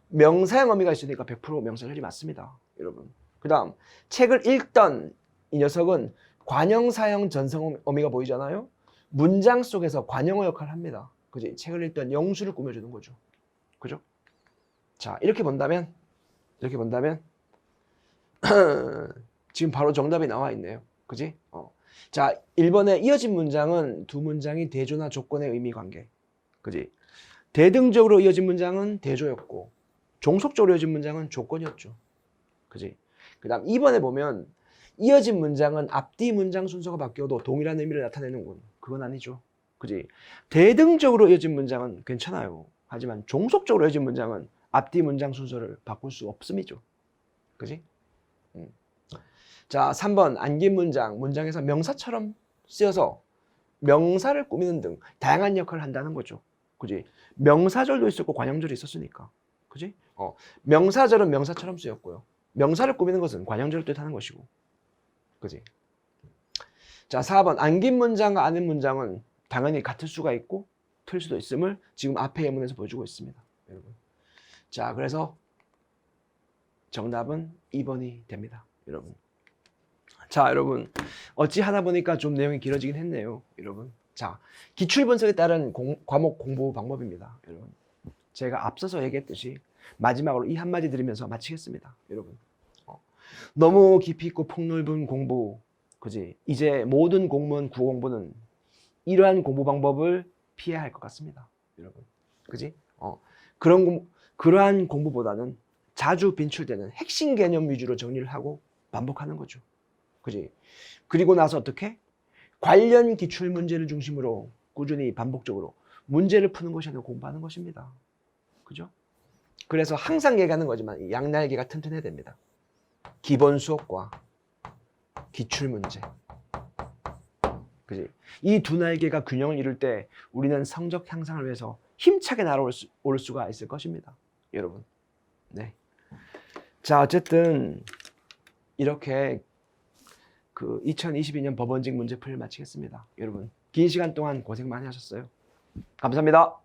명사형 어미가 있으니까 100% 명사절이 맞습니다, 여러분. 그 다음 책을 읽던 이 녀석은 관형사형 전성 어미가 보이잖아요. 문장 속에서 관형어 역할을 합니다. 그지? 책을 읽던 영수를 꾸며주는 거죠. 그죠? 자, 이렇게 본다면 지금 바로 정답이 나와 있네요. 그지? 자, 1번에 이어진 문장은 두 문장이 대조나 조건의 의미 관계. 그지? 대등적으로 이어진 문장은 대조였고, 종속적으로 이어진 문장은 조건이었죠. 그지? 그 다음 2번에 보면 이어진 문장은 앞뒤 문장 순서가 바뀌어도 동일한 의미를 나타내는군. 그건 아니죠. 그지? 대등적으로 이어진 문장은 괜찮아요. 하지만 종속적으로 이어진 문장은 앞뒤 문장 순서를 바꿀 수 없음이죠. 그지? 자, 3번 안긴 문장, 문장에서 명사처럼 쓰여서 명사를 꾸미는 등 다양한 역할을 한다는 거죠. 그지? 명사절도 있었고 관형절이 있었으니까. 그지? 명사절은 명사처럼 쓰였고요. 명사를 꾸미는 것은 관형절을 뜻하는 것이고. 그지? 자, 4번 안긴 문장과 아는 문장은 당연히 같을 수가 있고 틀 수도 있음을 지금 앞에 예문에서 보여주고 있습니다, 여러분. 자, 그래서 정답은 2번이 됩니다, 여러분. 자, 여러분, 어찌 하다 보니까 좀 내용이 길어지긴 했네요, 여러분. 자, 기출분석에 따른 과목 공부 방법입니다, 여러분. 제가 앞서서 얘기했듯이 마지막으로 이 한마디 들으면서 마치겠습니다, 여러분. 너무 깊이 있고 폭넓은 공부, 그지? 이제 모든 공무원 국어공부는 이러한 공부 방법을 피해야 할 것 같습니다, 여러분. 그지? 그러한 공부보다는 자주 빈출되는 핵심 개념 위주로 정리를 하고 반복하는 거죠. 그지? 그리고 나서 어떻게? 관련 기출 문제를 중심으로 꾸준히 반복적으로 문제를 푸는 것이 아니라 공부하는 것입니다. 그죠? 그래서 항상 얘기하는 거지만 양날개가 튼튼해야 됩니다. 기본 수업과 기출 문제. 그지? 이 두 날개가 균형을 이룰 때 우리는 성적 향상을 위해서 힘차게 날아올 수가 있을 것입니다, 여러분. 네. 자, 어쨌든 이렇게 그 2022년 법원직 문제풀이를 마치겠습니다. 여러분, 긴 시간 동안 고생 많이 하셨어요. 감사합니다.